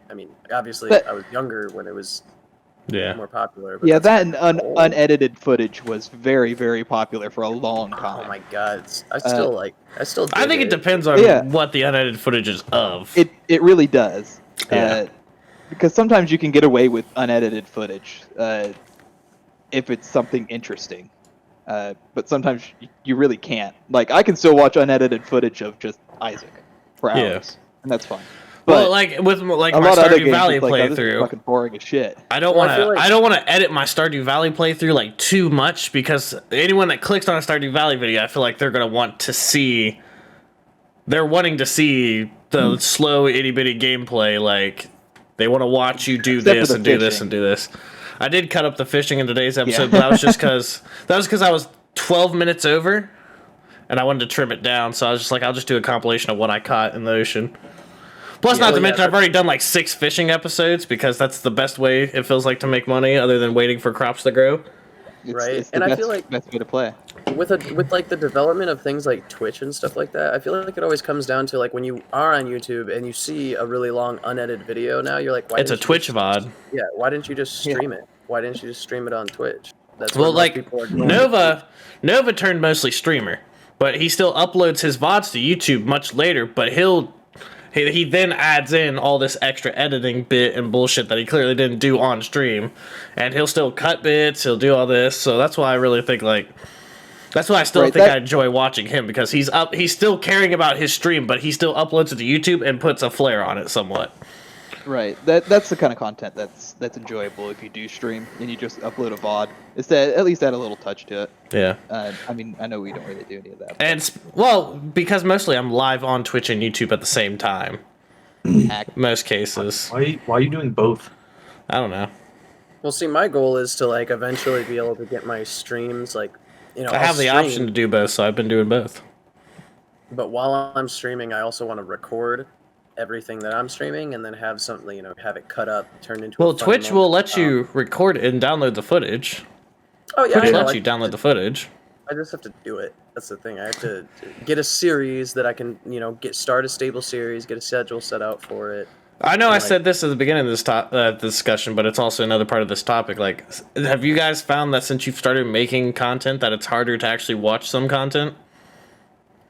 I mean, obviously But- I was younger when it was Yeah. more popular. But Yeah, that's that and old. unedited footage was very, very popular for a long Oh time. my god, I still I think it depends on Yeah. what the unedited footage is of. It really does. Yeah. Because sometimes you can get away with unedited footage if it's something interesting. But sometimes you really can't. Like, I can still watch unedited footage of just Isaac for hours, Yeah. and that's fine. Well, But like with like a my lot of other Stardew games, Valley it's like, oh, this is playthrough, fucking boring as shit. I don't Well, want I to. feel like- I don't want to edit my Stardew Valley playthrough like too much because anyone that clicks on a Stardew Valley video, I feel like they're gonna want to see. They're wanting to see the slow itty bitty gameplay. Like they want to watch you do Except for this the and do this fishing. and do this. I did cut up the fishing in today's episode, but that was just because I was 12 minutes over, and I wanted to trim it down. So I was just like, I'll just do a compilation of what I caught in the ocean. Plus, not to mention, I've already done like 6 fishing episodes because that's the best way it feels like to make money, other than waiting for crops to grow. Right, It's the and I best, feel like- best way to play. with like the development of things like Twitch and stuff like that, I feel like it always comes down to like when you are on YouTube and you see a really long unedited video. Now you're like, why It's a didn't you Twitch just- VOD. Yeah, why didn't you just stream it? Why didn't you just stream it on Twitch? That's Well, what most like people are doing. Nova turned mostly streamer, but he still uploads his VODs to YouTube much later. But he then adds in all this extra editing bit and bullshit that he clearly didn't do on stream, and he'll still cut bits. He'll do all this, so that's why I really think like. That's why I still Right, think that- I enjoy watching him because he's still caring about his stream, but he still uploads it to YouTube and puts a flair on it somewhat. Right. That's the kind of content that's enjoyable if you do stream and you just upload a VOD. It's to at least add a little touch to it. Yeah. I mean, I know we don't really do any of that. And well, because mostly I'm live on Twitch and YouTube at the same time. Hack. Most cases. Why are you doing both? I don't know. Well, see, my goal is to like eventually be able to get my streams like, you know, I I'll have the stream, option to do both, so I've been doing both. But while I'm streaming, I also want to record everything that I'm streaming and then have something, you know, have it cut up, turned into. Well, a funny Twitch will moment. let you record it and download the footage. Oh yeah, I Twitch know. lets you download the footage. I just have to do it. That's the thing. I have to get a series that I can, start a stable series, get a schedule set out for it. I know I said this at the beginning of this discussion, but it's also another part of this topic. Like, have you guys found that since you've started making content that it's harder to actually watch some content?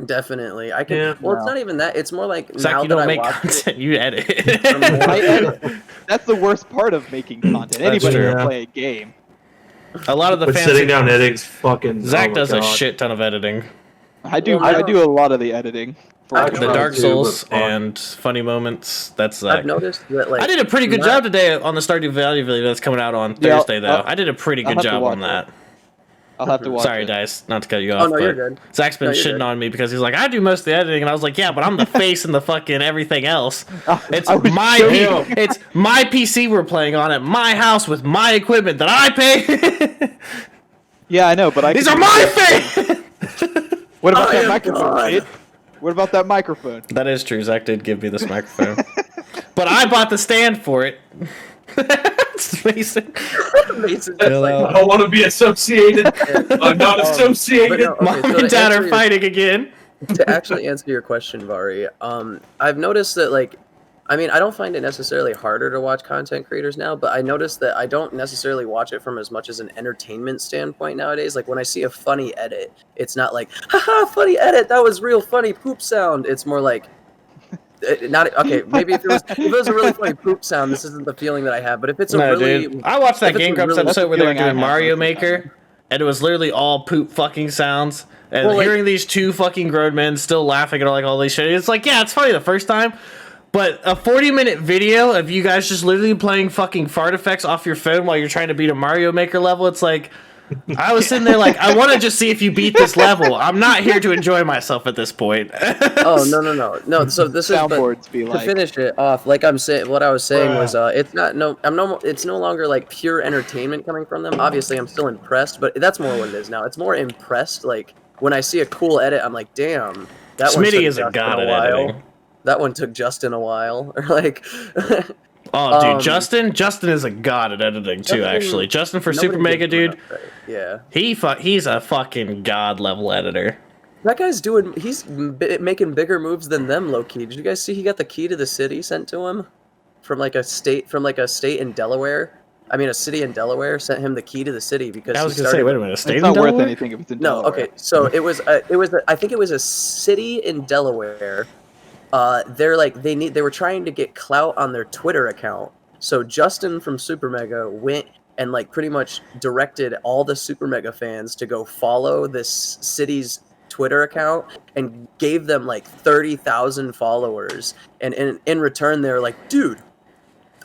Definitely. I can. Yeah. Well, it's not even that. It's more like Zach, now you that don't I make watch content, you edit. I edit. That's the worst part of making content. Anybody true. can play a game. A lot of the But fancy... sitting down editing's fucking. Zach oh my does a God. shit ton of editing. I do. Well, I I do a lot of the editing. For I The try Dark too, Souls but fuck. and funny moments. That's Zach. I've noticed that like I did a pretty good not- job today on the Stardew Valley video that's coming out on Yeah, Thursday, though. I did a pretty I'll good have to job on watch that. I'll have to watch Sorry, it. Dice, not to cut you Oh off, no, you're but good. Zach's been No, you're shitting good. on me because he's like, I do most of the editing, and I was like, yeah, but I'm the face and the fucking everything else. It's I was my joking. it's my PC we're playing on at my house with my equipment that I pay. Yeah, I know, but I. These can- are my face. What about I that am microphone, God. kid? What about that microphone? That is true. Zach did give me this microphone, but I bought the stand for it. It's Mason. Mason's Chill like, out. I don't want to be associated. I'm not But associated. no, Mom okay, so and to Dad answer are your- fighting again. to actually answer your question, Vari, I've noticed that I don't find it necessarily harder to watch content creators now, but I noticed that I don't necessarily watch it from as much as an entertainment standpoint nowadays. Like when I see a funny edit, it's not like, haha, funny edit, that was real funny poop sound. It's more like, not okay. Maybe if it was a really funny poop sound, this isn't the feeling that I have. But if it's a No, really, dude. I watched that if it's Game a Grumps really- episode where they were That's the doing feeling I have Mario most of the Maker, and it was literally all poop fucking sounds. And Well, like- hearing these two fucking grown men still laughing at all these shit, it's like, yeah, it's funny the first time, but a 40-minute video of you guys just literally playing fucking fart effects off your phone while you're trying to beat a Mario Maker level, it's like, I was sitting there like, I want to just see if you beat this level. I'm not here to enjoy myself at this point. oh no. So this is but Soundboards be to like. finish it off. Like I'm saying, what I was saying was, it's not it's no longer like pure entertainment coming from them. Obviously, I'm still impressed, but that's more what it is now. It's more impressed. Like when I see a cool edit, I'm like, damn, that one took Smitty is a Justin god at while. editing. That one took Justin a while. Or like, Oh, dude, Um, Justin is a god at editing too. Justin- Actually, Justin for nobody Super Mega, gives him dude, enough credit. Yeah. he's a fucking god level editor. That guy's making bigger moves than them, low key. Did you guys see he got the key to the city sent to him from a state in Delaware? I mean, a city in Delaware sent him the key to the city because I was he gonna say, wait a minute, a It's state in not worth Delaware? anything if it's in No, Delaware. okay. So I think it was a city in Delaware. They were trying to get clout on their Twitter account. So Justin from Super Mega went and pretty much directed all the Super Mega fans to go follow this city's Twitter account and gave them 30,000 followers. And in return, they're like, dude,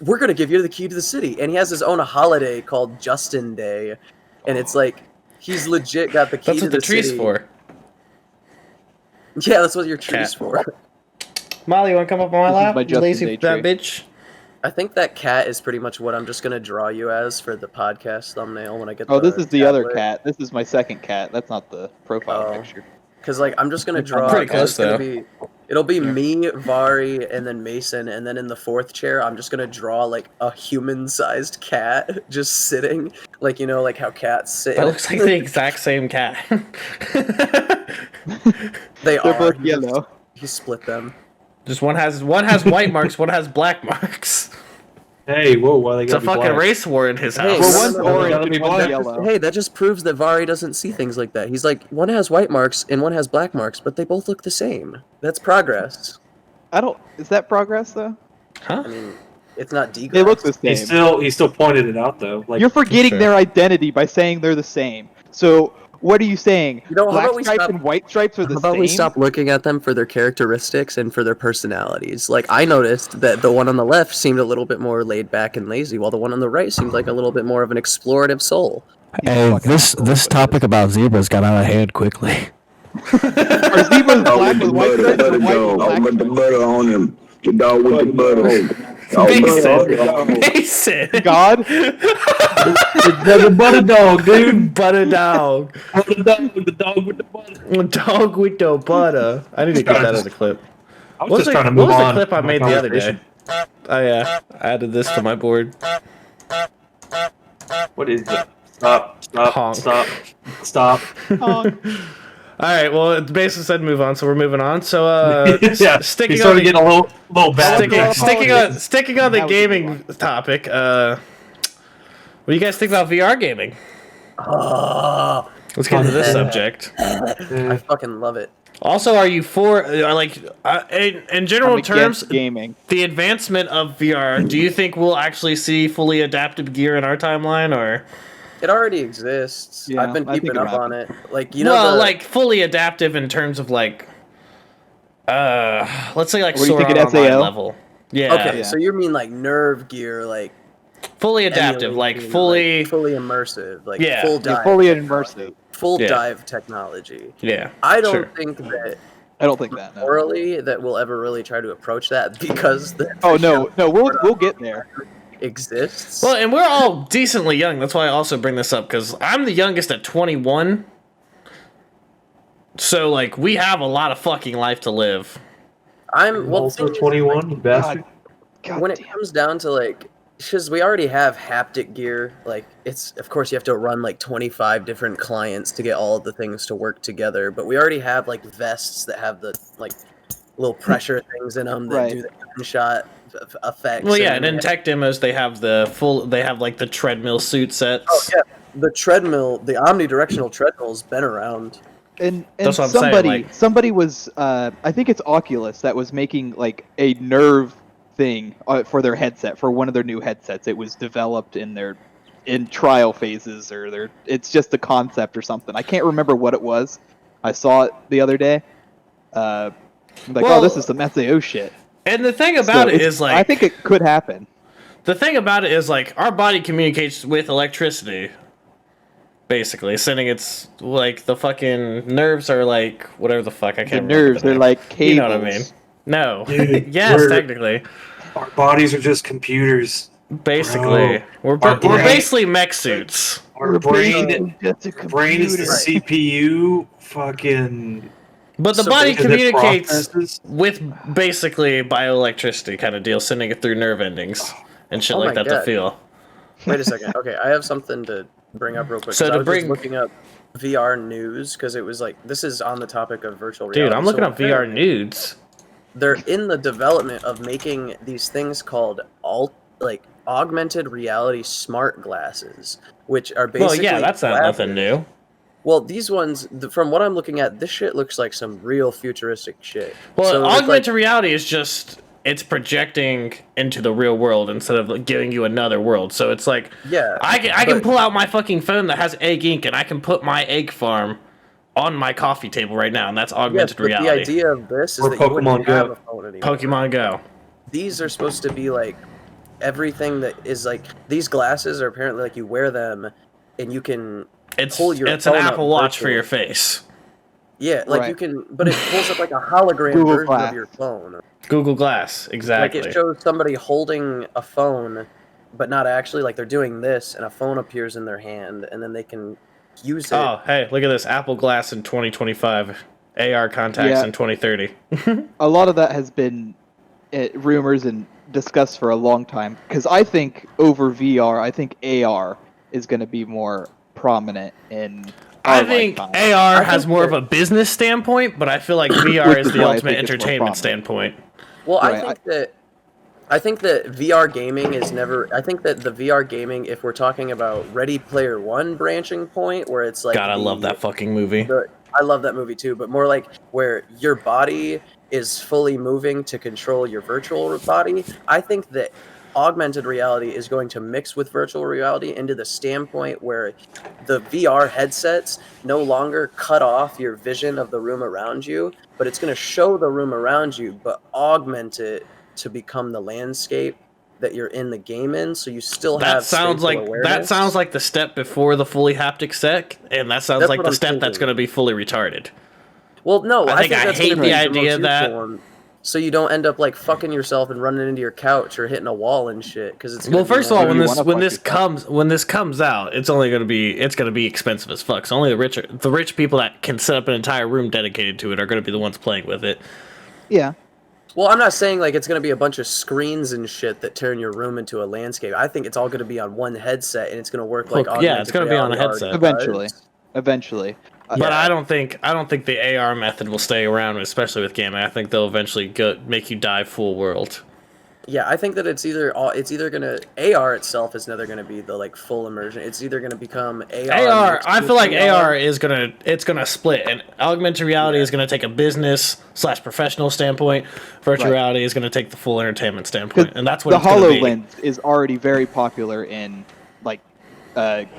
we're gonna give you the key to the city. And he has his own holiday called Justin Day, and it's like he's legit got the key That's to what the tree's city. for. Yeah, that's what your tree's Cat. for. Molly, you wanna come up on my This is lap? my Justin Lazy Day that tree. bitch. I think that cat is pretty much what I'm just gonna draw you as for the podcast thumbnail when I get. Oh, this is the other tablet. cat. This is my second cat. That's not the profile Oh. picture. Because I'm just gonna draw. pretty it's close, gonna though. It'll be me, Vari, and then Mason, and then in the fourth chair, I'm just gonna draw a human-sized cat just sitting, like how cats sit. That looks like the exact same cat. They They're are. both yellow. He split them. Just one has white marks, one has black marks. Hey, whoa, why they It's a gotta be fucking black? race war in his Hey, house. Well, no, one's no, no, orange gotta be and one's black. yellow. Hey, that just proves that Vari doesn't see things like that. He's like, one has white marks and one has black marks, but they both look the same. That's progress. I don't. Is that progress though? Huh? I mean, it's not degress. They look the same. He still pointed it out though. Like You're forgetting Sure. their identity by saying they're the same. So what are you saying? You know, how Black about we stripes stop- and white stripes are the How about same. we stop looking at them for their characteristics and for their personalities? I noticed that the one on the left seemed a little bit more laid back and lazy, while the one on the right seemed like a little bit more of an explorative soul. Hey, this topic about zebras got out of hand quickly. Are zebras black with white stripes or white with black I'll put the stripes? butter on him. The dog with the butter. Mason. God, the butter dog, dude. Butter dog. Butter dog, the dog with the butter. Dog with the butter. I need to get that as a clip. I was What just was trying to the move on. clip I from my made the other day? conversation. Oh yeah, I added this to my board. What is that? Honk. Stop. Honk. All right, well, it basically said move on, so we're moving on. So, Yeah, sticking he on started the, getting a little bad. sticking on the Now we can gaming topic. What do you guys think about VR gaming? Oh, Let's get into this Yeah. subject. I fucking love it. Also, are you for in general I'm terms, against gaming. the advancement of VR? Do you think we'll actually see fully adaptive gear in our timeline, or It already exists. Yeah, I've been I think keeping it'll up on happen. it. Like, you know, well, like fully adaptive in terms of like, let's say like What do you Sword think Art at Online SAO? level. Yeah. okay, Yeah. so you mean like nerve gear, like Fully adaptive, like emulating, fully. fully immersive, like Yeah. full Yeah, dive, fully technology. immersive. Full Yeah. dive technology. Yeah. I don't sure. think that I don't think that. No. morally that we'll ever really try to approach that because the Oh no, we'll get there. exists. Well, and we're all decently young. That's why I also bring this up, because I'm the youngest at 21. So, like, we have a lot of fucking life to live. I'm well, the Also thing is, 21, you bastard. God when it damn. comes down to like, because we already have haptic gear. Like, it's of course you have to run like 25 different clients to get all of the things to work together. But we already have like vests that have the like little pressure things in them that Right. do the gunshot effects. Well, yeah, and then in we tech demos, they have like the treadmill suit sets. Oh yeah, the treadmill, the omnidirectional treadmill's been around. And That's what I'm saying, somebody was I think it's Oculus that was making like a nerve thing for their headset, for one of their new headsets. It was developed in trial phases, or it's just a concept or something. I can't remember what it was. I saw it the other day. I'm like, Well, oh, this is some SAO shit. And the thing about it is, like, I think it could happen. the thing about it is, like, our body communicates with electricity. Basically, sending its, like, the fucking nerves are like, whatever the fuck, I The can't remember. nerves, they're like cables. You know what I mean? No. Dude, yes, we're- technically. Our bodies are just computers. Basically. We're Our brain- basically mech suits. Our brain, basically just a brain is the computer. CPU. Fucking. But the So body because it communicates processes- with basically bioelectricity kind of deal, sending it through nerve endings and shit Oh like my that to God. feel. Wait a second. Okay, I have something to bring up real quick. So 'cause to I was bring- just looking up VR news because it was like this is on the topic of virtual reality. Dude, I'm looking So up VR apparently nudes. They're in the development of making these things called augmented reality smart glasses, which are Well, basically yeah, that's not nothing glasses. new. Well, these ones, from what I'm looking at, this shit looks like some real futuristic shit. Well, So it's augmented reality is just, it's projecting into the real world instead of like, giving you another world. So it's like, yeah, I can but- pull out my fucking phone that has egg ink and I can put my egg farm on my coffee table right now, and that's yes, augmented but reality. the idea of this is Or that you wouldn't Pokemon Go. have a phone anymore. Pokemon Go. These are supposed to be like everything that is like these glasses are apparently like you wear them and you can It's pull your it's an phone up Apple Watch for virtually. your face. Yeah, like Right. you can, but it pulls up like a hologram Google version Glass. of your phone. Google Glass, exactly. Like it shows somebody holding a phone, but not actually. Like they're doing this, and a phone appears in their hand, and then they can use it. Oh, hey, look at this. Apple Glass in 2025. AR contacts Yeah. in 2030. A lot of that has been rumors and discussed for a long time. Because I think over VR, I think AR is going to be more prominent in I our think lifetime. AR I has think more that- of a business standpoint, but I feel like VR Which is is the why I ultimate think it's more entertainment prominent. standpoint. Well, Right, I think that VR gaming is never. I think that the VR gaming, if we're talking about Ready Player One branching point, where it's like God, I love that fucking movie. I love that movie too, but more like where your body is fully moving to control your virtual body. I think that augmented reality is going to mix with virtual reality into the standpoint where the VR headsets no longer cut off your vision of the room around you, but it's going to show the room around you, but augment it to become the landscape that you're in the game in, so you still have That sounds spatial like awareness. the step before the fully haptic set, and that sounds That's like what the I'm step that's thinking. going to be fully retarded. Well, no, I I think think I that's hate gonna the be idea most that- useful one, so you don't end up like fucking yourself and running into your couch or hitting a wall and shit. Because it's Well, first of all, Maybe you wanna when this comes out, it's going to be expensive as fuck. So only the rich people that can set up an entire room dedicated to it are going to be the ones playing with it. Yeah. Well, I'm not saying like it's going to be a bunch of screens and shit that turn your room into a landscape. I think it's all going to be on one headset and it's going to work like yeah, it's going to be on a headset Eventually. But I don't think the AR method will stay around, especially with gaming. I think they'll eventually make you dive full world. Yeah, I think that it's either gonna AR itself is never gonna be the like full immersion. It's either gonna become AR. I feel like AR is gonna split, and augmented reality is gonna take a business/professional standpoint. Virtual reality is gonna take the full entertainment standpoint, and that's what the it's gonna be. HoloLens is already very popular in like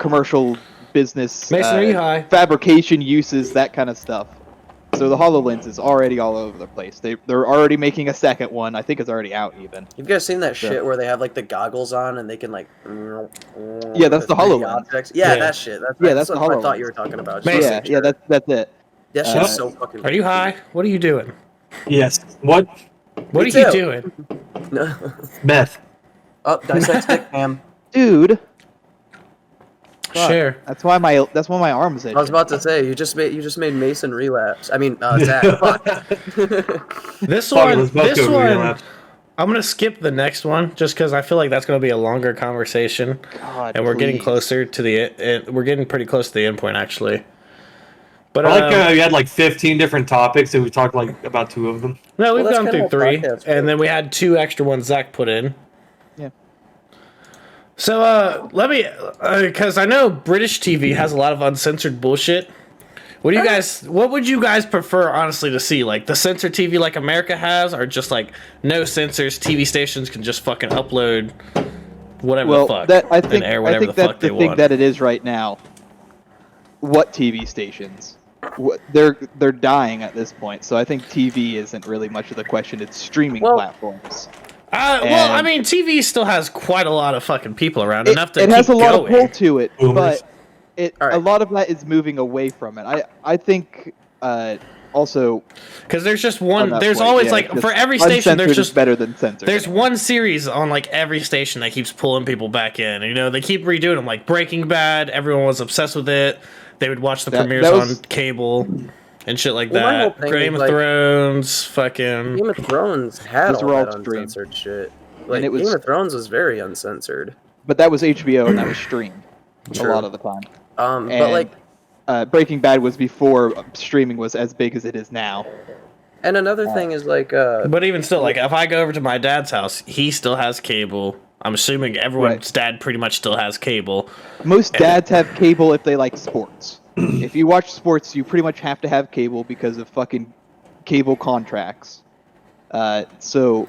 commercial business, Masonry high fabrication uses, that kind of stuff. So the HoloLens is already all over the place. They're already making a second one. I think it's already out even. You guys seen that shit where they have like the goggles on and they can like? Yeah, that's the HoloLens. Yeah, that shit. That's the HoloLens. I thought you were talking about. Yeah, that's it. That shit's so fucking. Are you high? What are you doing? Yes. What? What are you doing? Meth. Oh, DicexTwitch, man. Dude. Sure. That's why my arm's itching. I was about to say you just made Mason relapse. I mean, Zach. Fuck. This one. I'm gonna skip the next one just because I feel like that's gonna be a longer conversation, and we're getting closer to we're getting pretty close to the end point actually. But I like you had like 15 different topics and we talked like about 2 of them. No, we've gone through 3, and then we had 2 extra ones Zach put in. Yeah. So let me, because I know British TV has a lot of uncensored bullshit. What would you guys prefer, honestly, to see? Like the censored TV like America has, or just like no censors, TV stations can just fucking upload whatever the fuck and air whatever the fuck they want? I think that's the thing that it is right now. What TV stations? They're dying at this point, so I think TV isn't really much of the question. It's streaming platforms. Well, I mean, TV still has quite a lot of fucking people around, enough to keep It has a lot of pull to it, Boomers. but a lot of that is moving away from it. I think also because there's just one. There's always like for every station there's just better than censored. There's one series on like every station that keeps pulling people back in. You know, they keep redoing them. Like Breaking Bad, everyone was obsessed with it. They would watch the premieres on cable and shit like that. Game of Thrones, fucking. Game of Thrones had all that uncensored shit. Like Game of Thrones was very uncensored. But that was HBO and that was streamed a lot of the time. But like Breaking Bad was before streaming was as big as it is now. And another thing is like but even still, like if I go over to my dad's house, he still has cable. I'm assuming everyone's dad pretty much still has cable. Most dads have cable if they like sports. If you watch sports, you pretty much have to have cable because of fucking cable contracts. So,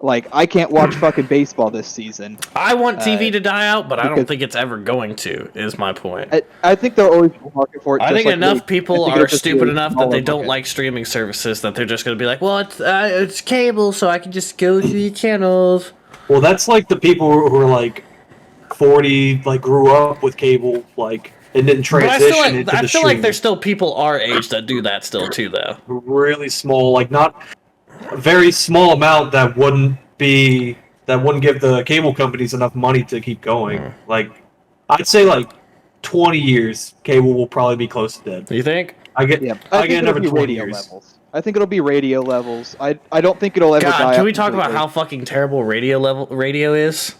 like, I can't watch fucking baseball this season. I want TV to die out, but I don't think it's ever going to, is my point. I think there'll always be a market for it. I think enough people are stupid enough that they don't like streaming services that they're just going to be like, well, it's cable, so I can just go to the channels. Well, that's like the people who are like 40, like grew up with cable, like, and didn't transition into the I feel like there's still people our age that do that still too, though. Really small, like not a very small amount that wouldn't give the cable companies enough money to keep going. Like, I'd say like 20 years, cable will probably be close to dead. You think? I think it'll be radio levels. I think it'll be radio levels. I don't think it'll ever die. Can we talk about how fucking terrible radio is?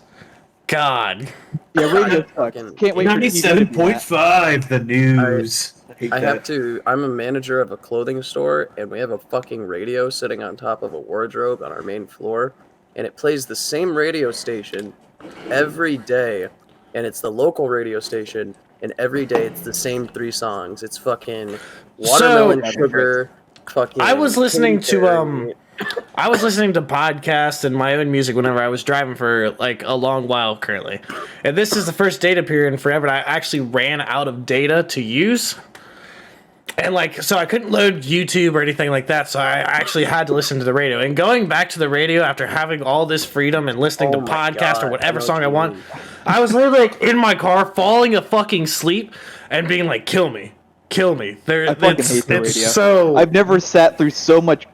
God. Yeah, radio sucks. Can't wait. 97.5, the news. I'm a manager of a clothing store, and we have a fucking radio sitting on top of a wardrobe on our main floor, and it plays the same radio station every day, and it's the local radio station, and every day it's the same 3 songs. It's fucking Watermelon Sugar. Fucking I was listening to podcasts and my own music whenever I was driving for like a long while currently. And this is the first data period in forever and I actually ran out of data to use. And like so I couldn't load YouTube or anything like that, so I actually had to listen to the radio. And going back to the radio after having all this freedom and listening to podcast or whatever song I want, I was literally like in my car falling a fucking sleep and being like, kill me. I fucking hate the radio. So I've never sat through so much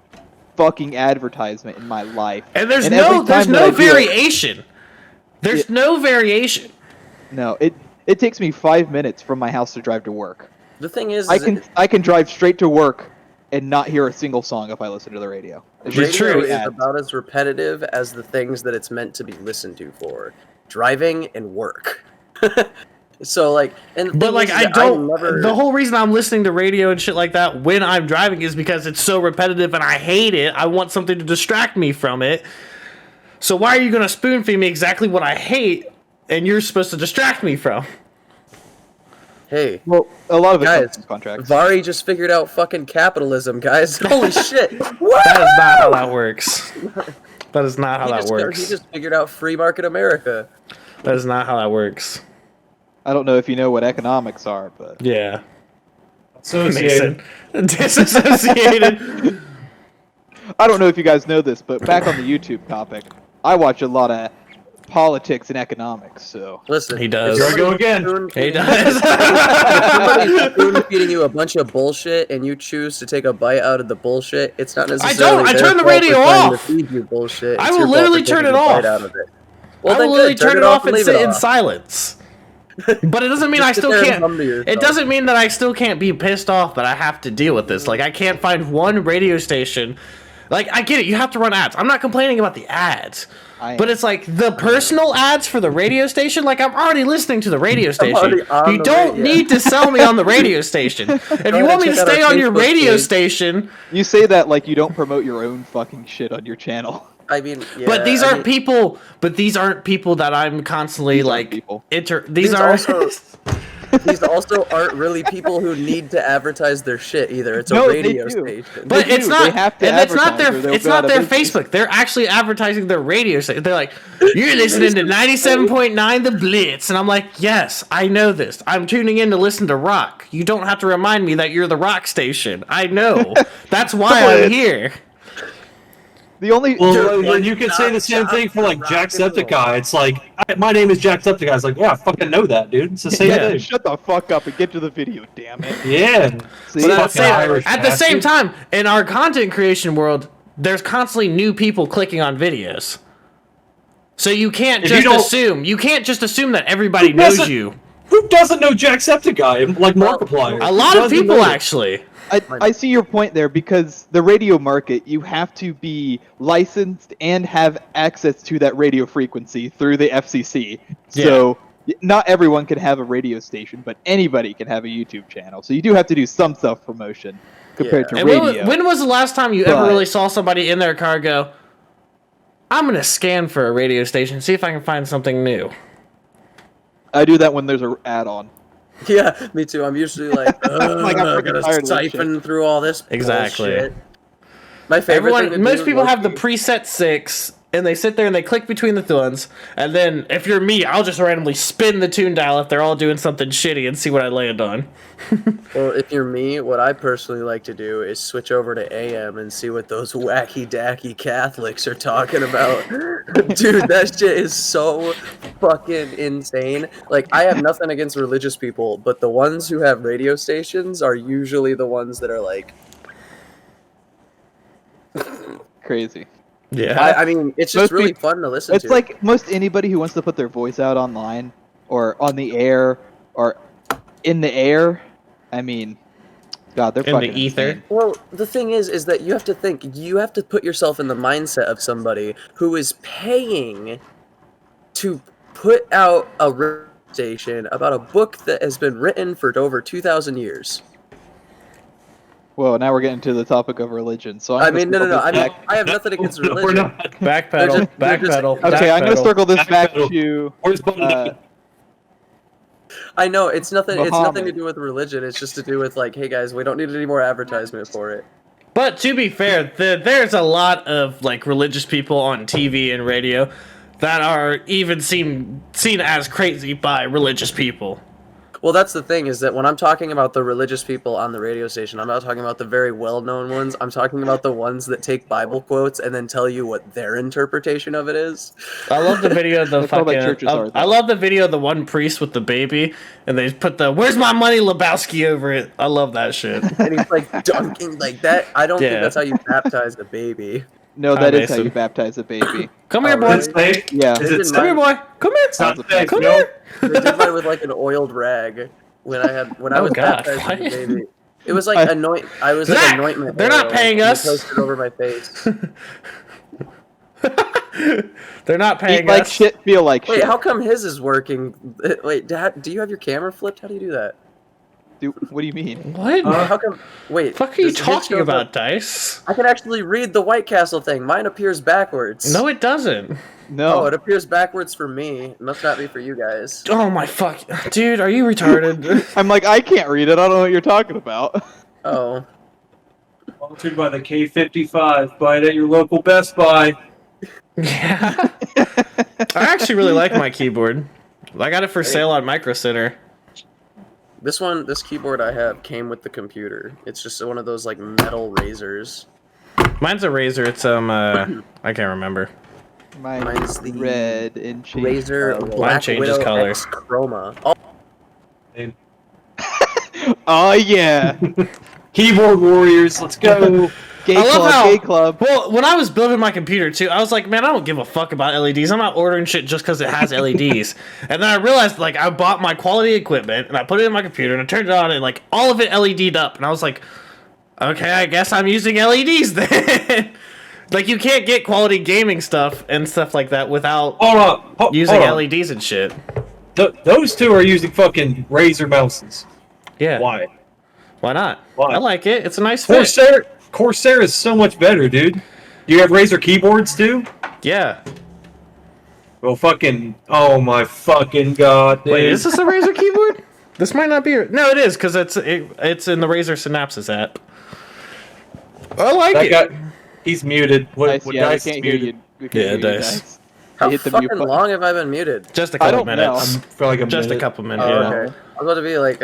fucking advertisement in my life. And there's no variation. There's no variation. No, it takes me 5 minutes from my house to drive to work. The thing is, I can drive straight to work and not hear a single song if I listen to the radio. It's Radio just true. is ads. about as repetitive as the things that it's meant to be listened to for. Driving and work. So like, and the But thing like is I that don't. never- The whole reason I'm listening to radio and shit like that when I'm driving is because it's so repetitive and I hate it. I want something to distract me from it. So why are you gonna spoon feed me exactly what I hate and you're supposed to distract me from? Hey, Well, a lot of it Guys, comes from contracts. Vari just figured out fucking capitalism, guys. Holy shit! What? That is not how that works. That is not how that He works. just figured out free market America. That is not how that works. I don't know if you know what economics are, but Yeah. Associated. Mason. Disassociated. I don't know if you guys know this, but back on the YouTube topic, I watch a lot of politics and economics, so Listen, He does. if Here I go somebody's again. He spoon-feeding- does. If somebody's spoon feeding you a bunch of bullshit and you choose to take a bite out of the bullshit, it's not necessarily don't. I their turn the fault for radio trying off. To feed you bullshit. I It's will your fault literally for turn taking it a bite off. Out of it. Well, I then will literally good. turn it off and leave sit it in off. silence. But it doesn't mean Just I sit still there and can't. hum to yourself. It doesn't mean that I still can't be pissed off that I have to deal with this. Like I can't find one radio station. Like I get it, you have to run ads. I'm not complaining about the ads. But it's like the personal ads for the radio station. Like I'm already listening to the radio station. already on You the don't radio. need to sell me on the radio station. If you to want me to check out our stay on your Facebook radio page. station, you say that like you don't promote your own fucking shit on your channel. I mean, yeah, but these I aren't mean, people. But these aren't people that I'm constantly These aren't like. people. These are. also these also aren't really people who need to advertise their shit either. It's No, a they radio do. station. But They it's do. not, They have to and it's not advertise or their, they'll it's go not out their of business. Facebook. They're actually advertising their radio station. They're like, you're listening to 97.9 The Blitz, and I'm like, yes, I know this. I'm tuning in to listen to rock. You don't have to remind me that you're the rock station. I know. That's why I'm here. The only Well, then you could say the same thing for like Jacksepticeye. It's like, my name is Jacksepticeye. It's like, yeah, I fucking know that, dude. It's the same Yeah. thing. shut the fuck up and get to the video, damn it. Yeah. See, But Fucking Irish at the same bastard. time, in our content creation world, there's constantly new people clicking on videos. So you can't If you just don't- assume. You can't just assume that everybody Who knows doesn't- you. Who doesn't know Jacksepticeye? Like Markiplier. A lot Who of doesn't people know it? actually. I see your point there because the radio market, you have to be licensed and have access to that radio frequency through the FCC. So not everyone can have a radio station, but anybody can have a YouTube channel. So you do have to do some self-promotion compared to And radio. when was the last time you ever But- really saw somebody in their car go, I'm going to scan for a radio station, see if I can find something new? I do that when there's an ad on. Yeah, me too. I'm usually like, Like, I'm I freaking gotta tired of this siphon through all this Exactly. bullshit. My favorite thing to Everyone, most do, people have the low-key- preset 6, and they sit there and they click between the ones, and then if you're me, I'll just randomly spin the tune dial if they're all doing something shitty and see what I land on. Well, if you're me, what I personally like to do is switch over to AM and see what those wacky dacky Catholics are talking about. Dude, that shit is so fucking insane. Like, I have nothing against religious people, but the ones who have radio stations are usually the ones that are like, Crazy. Yeah. I mean, it's just Most really people- fun to listen It's to. like most anybody who wants to put their voice out online or on the air or in the air. I mean, God, they're In the fucking ether. insane. Well, the thing is that you have to think, you have to put yourself in the mindset of somebody who is paying to put out a radio station about a book that has been written for over 2,000 years. Well, now we're getting to the topic of religion. So I'm I gonna mean, no. circle I this mean, back- I have nothing against No, we're religion. not. Backpedal, They're just- backpedal. Okay, I'm gonna backpedal. circle this back Backpedal. to. Where's Button? I know it's nothing. It's nothing to Muhammad. do with religion. It's just to do with like, hey guys, we don't need any more advertisement for it. But to be fair, there's a lot of like religious people on TV and radio that are even seen as crazy by religious people. Well, that's the thing, is that when I'm talking about the religious people on the radio station, I'm not talking about the very well-known ones. I'm talking about the ones that take Bible quotes and then tell you what their interpretation of it is. I love the video of the That's all like fucking. churches are, I though. love the video of the one priest with the baby, and they put the "Where's my money, Lebowski" over it. I love that shit. And he's like dunking like that. I don't Yeah. think that's how you baptize a baby. No, Hi, that is how Mason. you baptize a baby. Come here, Oh, boy. really? Safe? Yeah. Is it Isn't Come here, safe? boy. Come here. Sounds safe, Come no? here. They did mine with like an oiled rag when I Oh, was God, baptizing what? the baby. It was like anointment. I was like Zach, anointment. they're not oil, paying and us. you posted it over my face. They're not paying Eat like us. shit, feel like Wait, shit. how come his is working? Wait, Dad, do you have your camera flipped? How do you do that? What do you mean? What? How come? Wait, fuck are you does his talking show about, up- Dice? I can actually read the White Castle thing. Mine appears backwards. No, it doesn't. No. Oh, it appears backwards for me. It must not be for you guys. Oh my fuck, dude, are you retarded? I'm like, I can't read it. I don't know what you're talking about. Oh. Sponsored by the K55. Buy it at your local Best Buy. Yeah. I actually really like my keyboard. I got it for sale on Micro Center. This keyboard I have came with the computer. It's just one of those like metal razors. Mine's a Razer. It's I can't remember. Mine's the red and Razer Mine Black changes Widow color. X Chroma. Oh, Oh yeah. Keyboard warriors, let's go. Gay I love club, how- gay club. Well, when I was building my computer too, I was like, man, I don't give a fuck about LEDs. I'm not ordering shit just because it has LEDs. And then I realized, like, I bought my quality equipment and I put it in my computer and I turned it on and like all of it LED'd up. And I was like, okay, I guess I'm using LEDs then. Like, you can't get quality gaming stuff and stuff like that without Hold on. using hold on. LEDs and shit. Those two are using fucking Razer mouses. Yeah. Why? Why not? Why? I like it. It's a nice fit. Corsair is so much better, dude. You have Razer keyboards too? Yeah. Well, fucking, oh my fucking god, dude. Wait, is this a Razer keyboard? This might not be. No, it is because it's in the Razer Synapses app. I like that it. guy, he's muted. Nice, What yeah, we Dice is can't hear muted? you. We can't Yeah, hear you, Dice. Dice. how hit the mute fucking button. long have I been muted? Just a I couple don't know. minutes. For like a Just a minute. couple minutes. Oh, Yeah. okay. I was about to be like,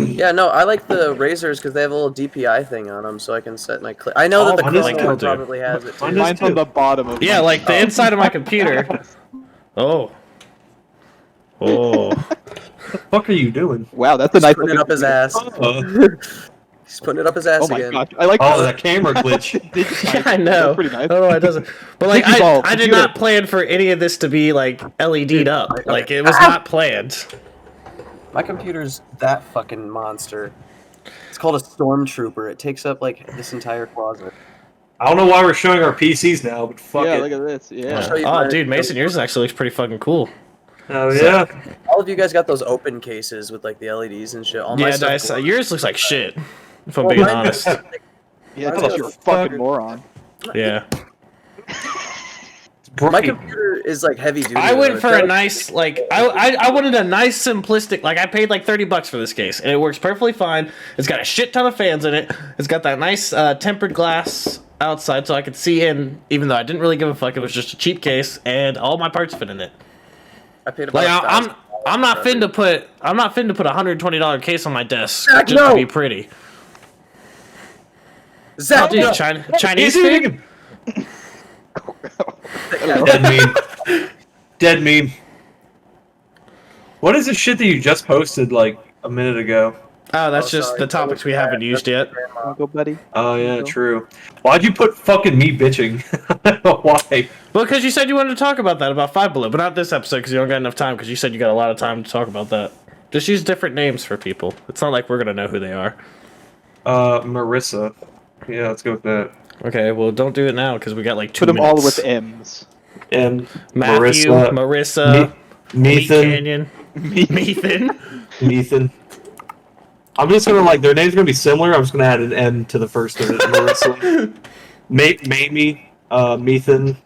yeah, no, I like the Razers because they have a little DPI thing on them, so I can set my click. I know that the mine does Chrome too. one probably has it Mine too. does Mine's on too. the bottom of Yeah, my- like the inside of my computer. Oh. Oh. What the fuck are you doing? Wow, that's a nice Putting it looking up his ass. He's putting it up his ass Oh my again. gosh, I like Oh, that camera glitch. Yeah, I know. That's pretty nice. Oh, it doesn't. But like, Mickey's all I did computer. not plan for any of this to be like LED'd up. Like, it was not planned. My computer's that fucking monster. It's called a Stormtrooper. It takes up like this entire closet. I don't know why we're showing our PCs now, but fuck Yeah, it. look at this. Yeah. show you Oh, mine. dude, Mason, yours actually looks pretty fucking cool. Oh yeah. All of you guys got those open cases with like the LEDs and shit. All my Yeah, stuff Dice, works. yours looks like shit. If I'm Well, being mine honest. does. Yeah, Mine's because a you're a fucking moron. Yeah. My Bright. computer is like heavy duty. I went though. for a nice, like, I wanted a nice simplistic, like, I paid like $30 for this case, and it works perfectly fine. It's got a shit ton of fans in it. It's got that nice tempered glass outside so I could see in, even though I didn't really give a fuck. It was just a cheap case, and all my parts fit in it. I paid about Like, $1,000 I'm not for finna to put a $120 case on my desk Zach, just no! to be pretty. Zach, Oh, dude, no. Chinese He's food? eating Dead meme. Dead meme. What is the shit that you just posted like a minute ago? Oh, that's Oh, just sorry. the topics we haven't used yet. Uncle buddy. Oh yeah, true. Why'd you put fucking me bitching? Why? Well, because you said you wanted to talk about that, about Five Below, but not this episode because you don't got enough time because you said you got a lot of time to talk about that. Just use different names for people. It's not like we're going to know who they are. Marissa. Yeah, let's go with that. Okay, well, don't do it now because we got like 2 Put them minutes. all with M's. And Matthew, Marissa, Meat Methan. Canyon, Methan. Methan. I'm just gonna like their names are gonna be similar. I'm just gonna add an M to the first of it. Marissa, Mamie, Methan,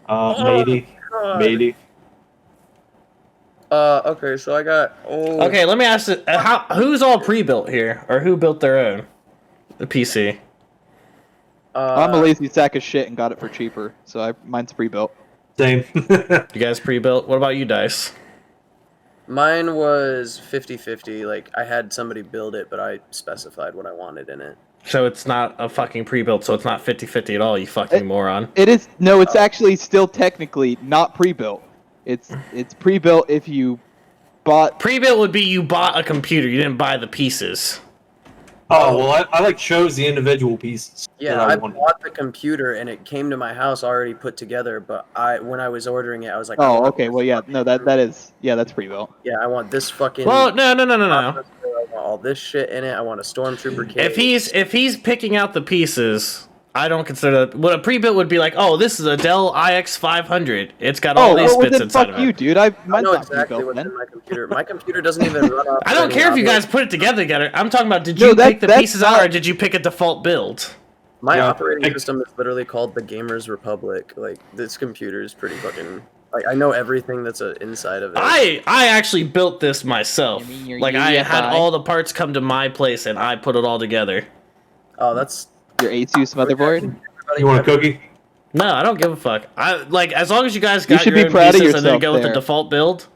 Matey, Matey. Okay, so I got. Oh, Okay, let me ask it. Who's all pre-built here? Or who built their own? The PC. I'm a lazy sack of shit and got it for cheaper, so mine's pre-built. Same. You guys pre-built? What about you, Dice? Mine was 50-50. Like, I had somebody build it, but I specified what I wanted in it. So it's not a fucking pre-built, so it's not 50-50 at all, you fucking moron. It is no, it's actually still technically not pre-built. It's pre-built if you bought. Pre-built would be you bought a computer, you didn't buy the pieces. Oh well, I like chose the individual pieces. Yeah, that I wanted. bought the computer and it came to my house already put together. But when I was ordering it, I was like, Oh, okay. Well, yeah, no, that's pre-built. yeah, I want this fucking. Well, no. processor, I want all this shit in it. I want a stormtrooper kit. If he's picking out the pieces, I don't consider that. What a pre-built would be like, oh, this is a Dell IX 500. It's got all these bits inside fuck of you, it. dude. I Mine's know not exactly pre-built, what's in man. my computer. My computer doesn't even run off. I don't any care if you operating- guys put it together. I'm talking about, did No, you that- pick the that's pieces out, not- or did you pick a default build? My Yeah. operating system is literally called the Gamers Republic. Like, this computer is pretty fucking... Like, I know everything that's inside of it. I actually built this myself. You mean your Like, I had UEFI? all the parts come to my place, and I put it all together. Oh, that's... Your Asus motherboard? You want a cookie? No, I don't give a fuck. As long as you guys You got should your be own proud of pieces and then yourself go with the there. default build.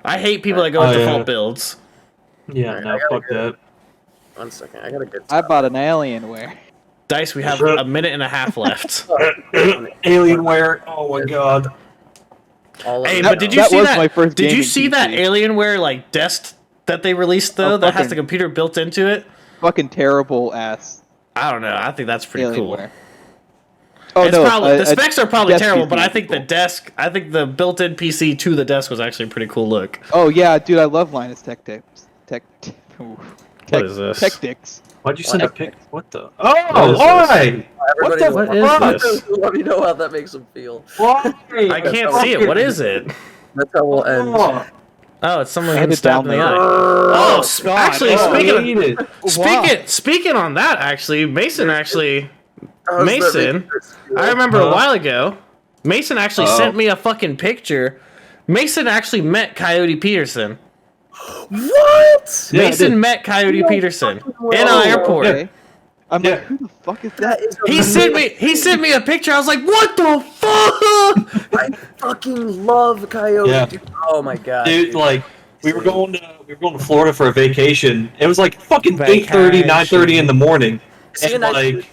I hate people that go Oh, with yeah. default builds. Yeah, Alright, no, I gotta fuck go. that. 1 second, I gotta get... I bought an Alienware. Dice, we have a minute and a half left. Alienware. Oh my god. all of Hey, it. but did you that see was that? my first Did you gaming see that PC. Alienware like desk that they released though? Oh, that has fucking- the computer built into it. Fucking terrible ass I don't know. I think that's pretty cool. Alienware. Oh It's no, probably, the specs are probably desk terrible, PC but I would be think the cool. desk, I think the built-in PC to the desk was actually a pretty cool look. Oh yeah, dude, I love Linus Tech Tips. What is this? Tactics. Why'd you send a pic? What the? What Oh, is why? What the What fuck? is this? Let me know how that makes them feel. Why? I can't see it. What is it? That's how we'll end. Oh, Oh, it's someone I had getting to stabbed in the download eye. it. Oh, actually, oh, I speaking hate it. speaking on that, actually, Mason actually, How's that Mason, make this feel? I remember a Huh? while ago, Mason actually Oh. sent me a fucking picture. Mason actually met Coyote Peterson. What? Yeah, I Mason did. met Coyote No Peterson fucking way. in an Oh, airport. Okay. I'm Yeah. like, who the fuck is That that? is He sent me a picture. I was like, what the fuck? I fucking love Coyote. Yeah. Dude. Oh my god. Dude, like we were going to Florida for a vacation. It was like fucking Vacation. 8:30, 9:30 in the morning. Is he a And nice like dude?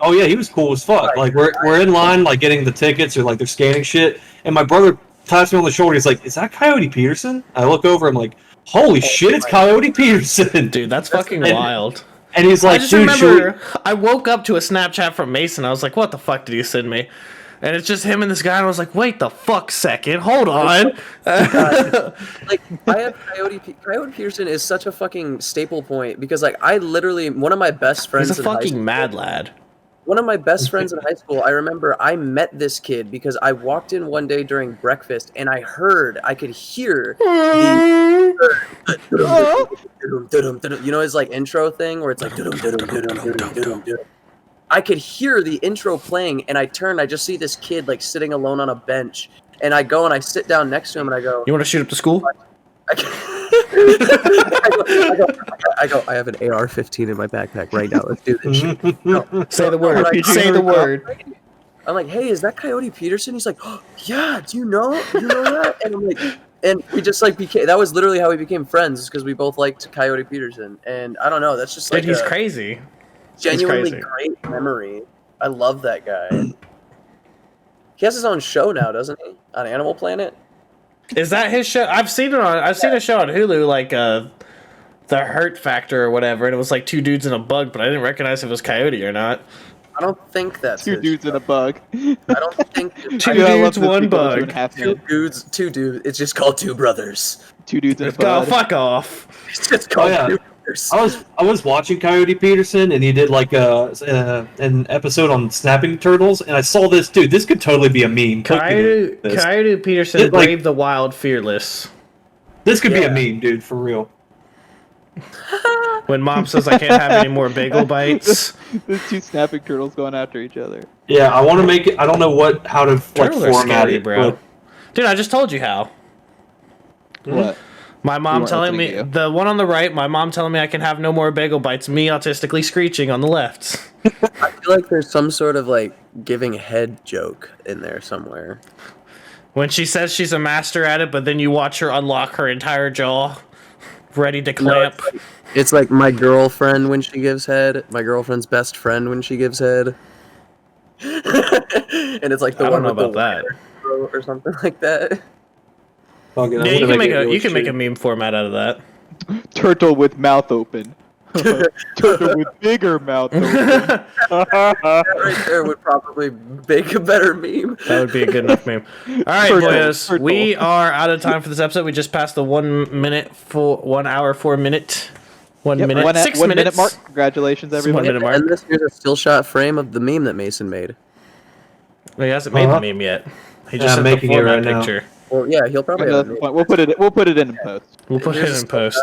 oh yeah, he was cool as fuck. Right. Like we're in line like getting the tickets or like they're scanning shit, and my brother taps me on the shoulder. He's like, "Is that Coyote Peterson?" I look over. I'm like, "Holy shit, it's my Coyote Peterson!" Dude, that's fucking and- wild. And he's I like, just "Dude, remember I woke up to a Snapchat from Mason. I was like, what the fuck did he send me? And it's just him and this guy. And I was like, wait the fuck second. Hold on. Like I have Coyote Peterson is such a fucking staple point because like I literally one of my best friends He's a in high fucking school- mad lad. One of my best friends in high school, I remember I met this kid because I walked in one day during breakfast and I could hear the you know his like intro thing where it's like I could hear the intro playing and I turn, I just see this kid like sitting alone on a bench and I go and I sit down next to him and I go, You want to shoot up the school? I go, I have an AR-15 in my backpack right now. Let's do this shit. Say the No, word. like, Say the word. I'm like, hey, is that Coyote Peterson? He's like, oh, yeah, do you know that? And I'm like, and we just like became, that was literally how we became friends because we both liked Coyote Peterson. And I don't know, that's just like Dude, he's a crazy. genuinely crazy. great memory. I love that guy. He has his own show now, doesn't he? On Animal Planet? Is that his show? I've seen a show on Hulu, like The Hurt Factor or whatever, and it was like two dudes and a bug, but I didn't recognize if it was Coyote or not. I don't think that's Two his dudes show. and a bug. I don't think Two Dude, I love dudes, this one people are bug. 2.5 two men. dudes. It's just called Two Brothers. Two dudes and a Go bug. fuck off. It's just called yeah. Two Brothers. I was watching Coyote Peterson, and he did like an episode on snapping turtles, and I saw this dude. This could totally be a meme. Coyote Peterson, It, like- brave the wild, fearless. This could Yeah. be a meme, dude, for real. When mom says I can't have any more bagel bites. There's two snapping turtles going after each other. Yeah, I want to make it. I don't know how to like Turtles are format scary, it, bro. but Dude, I just told you how. What? My mom weren't telling me, listening to the one on the right, my mom telling me I can have no more bagel bites, me autistically screeching on the left. I feel like there's some sort of like giving head joke in there somewhere. When she says she's a master at it, but then you watch her unlock her entire jaw, ready to clamp. It's like my girlfriend when she gives head, my girlfriend's best friend when she gives head. And it's like the I one don't know with the about that. wire or something like that. fuck it, I'm Yeah, you gonna can make it a really you can make a shitty. meme format out of that. Turtle with mouth open. Turtle with bigger mouth open. That right there would probably make a better meme. That would be a good enough meme. All right, Turtle, boys, turtle. we are out of time for this episode. We just passed the 1 hour 4 minute 1 Yep, minute, 6 1 minutes. minute mark. Congratulations, everybody. minute mark. And this here's a still shot frame of the meme that Mason made. He hasn't made Uh-huh. the meme yet. He Yeah, just I'm sent the making it format right now. picture. Well, yeah, he'll probably have it made. We'll put it in post. We'll put Here's it a in still post.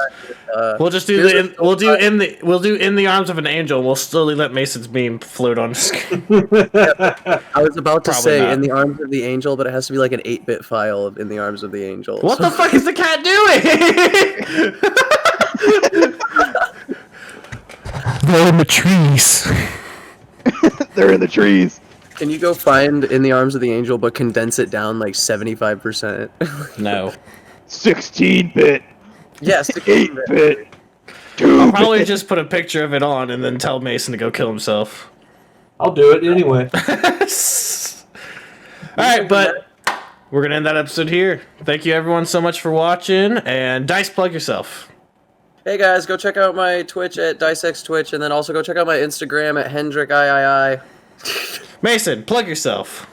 shot, We'll just do here's a the still shot. we'll do in the arms of an angel. We'll slowly let Mason's meme float on screen. I was about to Probably say not. in the arms of the angel, but it has to be like an 8-bit file of in the arms of the angel. What So- the fuck is the cat doing? They're in the trees. They're in the trees. Can you go find in the arms of the angel, but condense it down like 75%? No. 16-bit. Yes, 8-bit. I'll probably just put a picture of it on and then tell Mason to go kill himself. I'll do it anyway. Alright, but we're gonna end that episode here. Thank you everyone so much for watching, and Dice, plug yourself. Hey guys, go check out my Twitch at DicexTwitch, and then also go check out my Instagram at HendrickIII. Mason, plug yourself.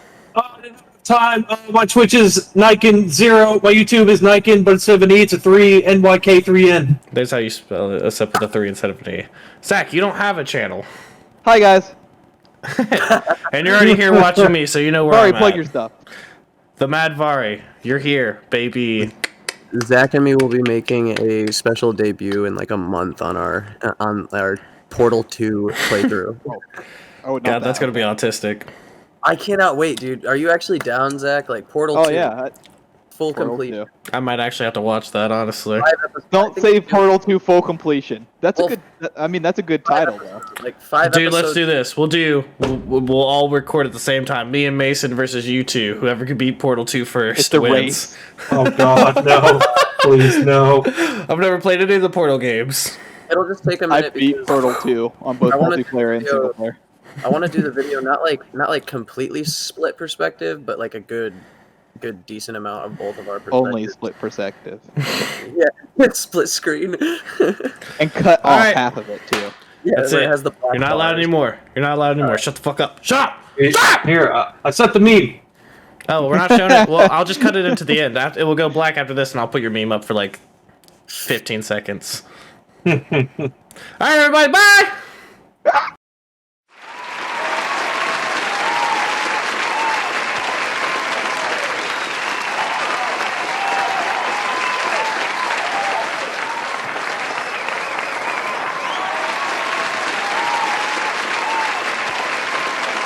Time. My Twitch is Niken0. My YouTube is Niken, but instead of an E, it's a 3. NYK3N. There's how you spell it, except with a 3 instead of an E. Zach, you don't have a channel. Hi guys. And you're already here watching me, so you know where Sorry, I'm plug at. your stuff. The Mad Vari, you're here, baby. Zach and me will be making a special debut in like a month on our Portal 2 playthrough. Oh, not God, that's that. gonna be autistic. I cannot wait, dude. Are you actually down, Zach? Like Portal 2? Oh yeah. Full Portal complete. 2. I might actually have to watch that, honestly. 5 episodes. I Don't think say we do Portal 2 full completion. That's Well, a good. I mean, that's a good 5 title though. episodes, Like 5 Dude, episodes. let's do this. We'll all record at the same time. Me and Mason versus you two. Whoever can beat Portal 2 first It's a wins. race. Oh God, no! Please, no. I've never played any of the Portal games. It'll just take a I minute beat because Portal 2 on both I wanna multiplayer and do- single player. I want to do the video not like completely split perspective, but like a good decent amount of both of our perspectives. Only split perspective. Yeah, split screen. And cut All off right. half of it too. Yeah, That's where it. has the black You're not allowed bars. anymore. You're not allowed anymore. Shut the fuck up. Shut up! Here, I set the meme. Oh, we're not showing it. Well, I'll just cut it into the end. It will go black after this, and I'll put your meme up for like 15 seconds. All right, everybody. Bye!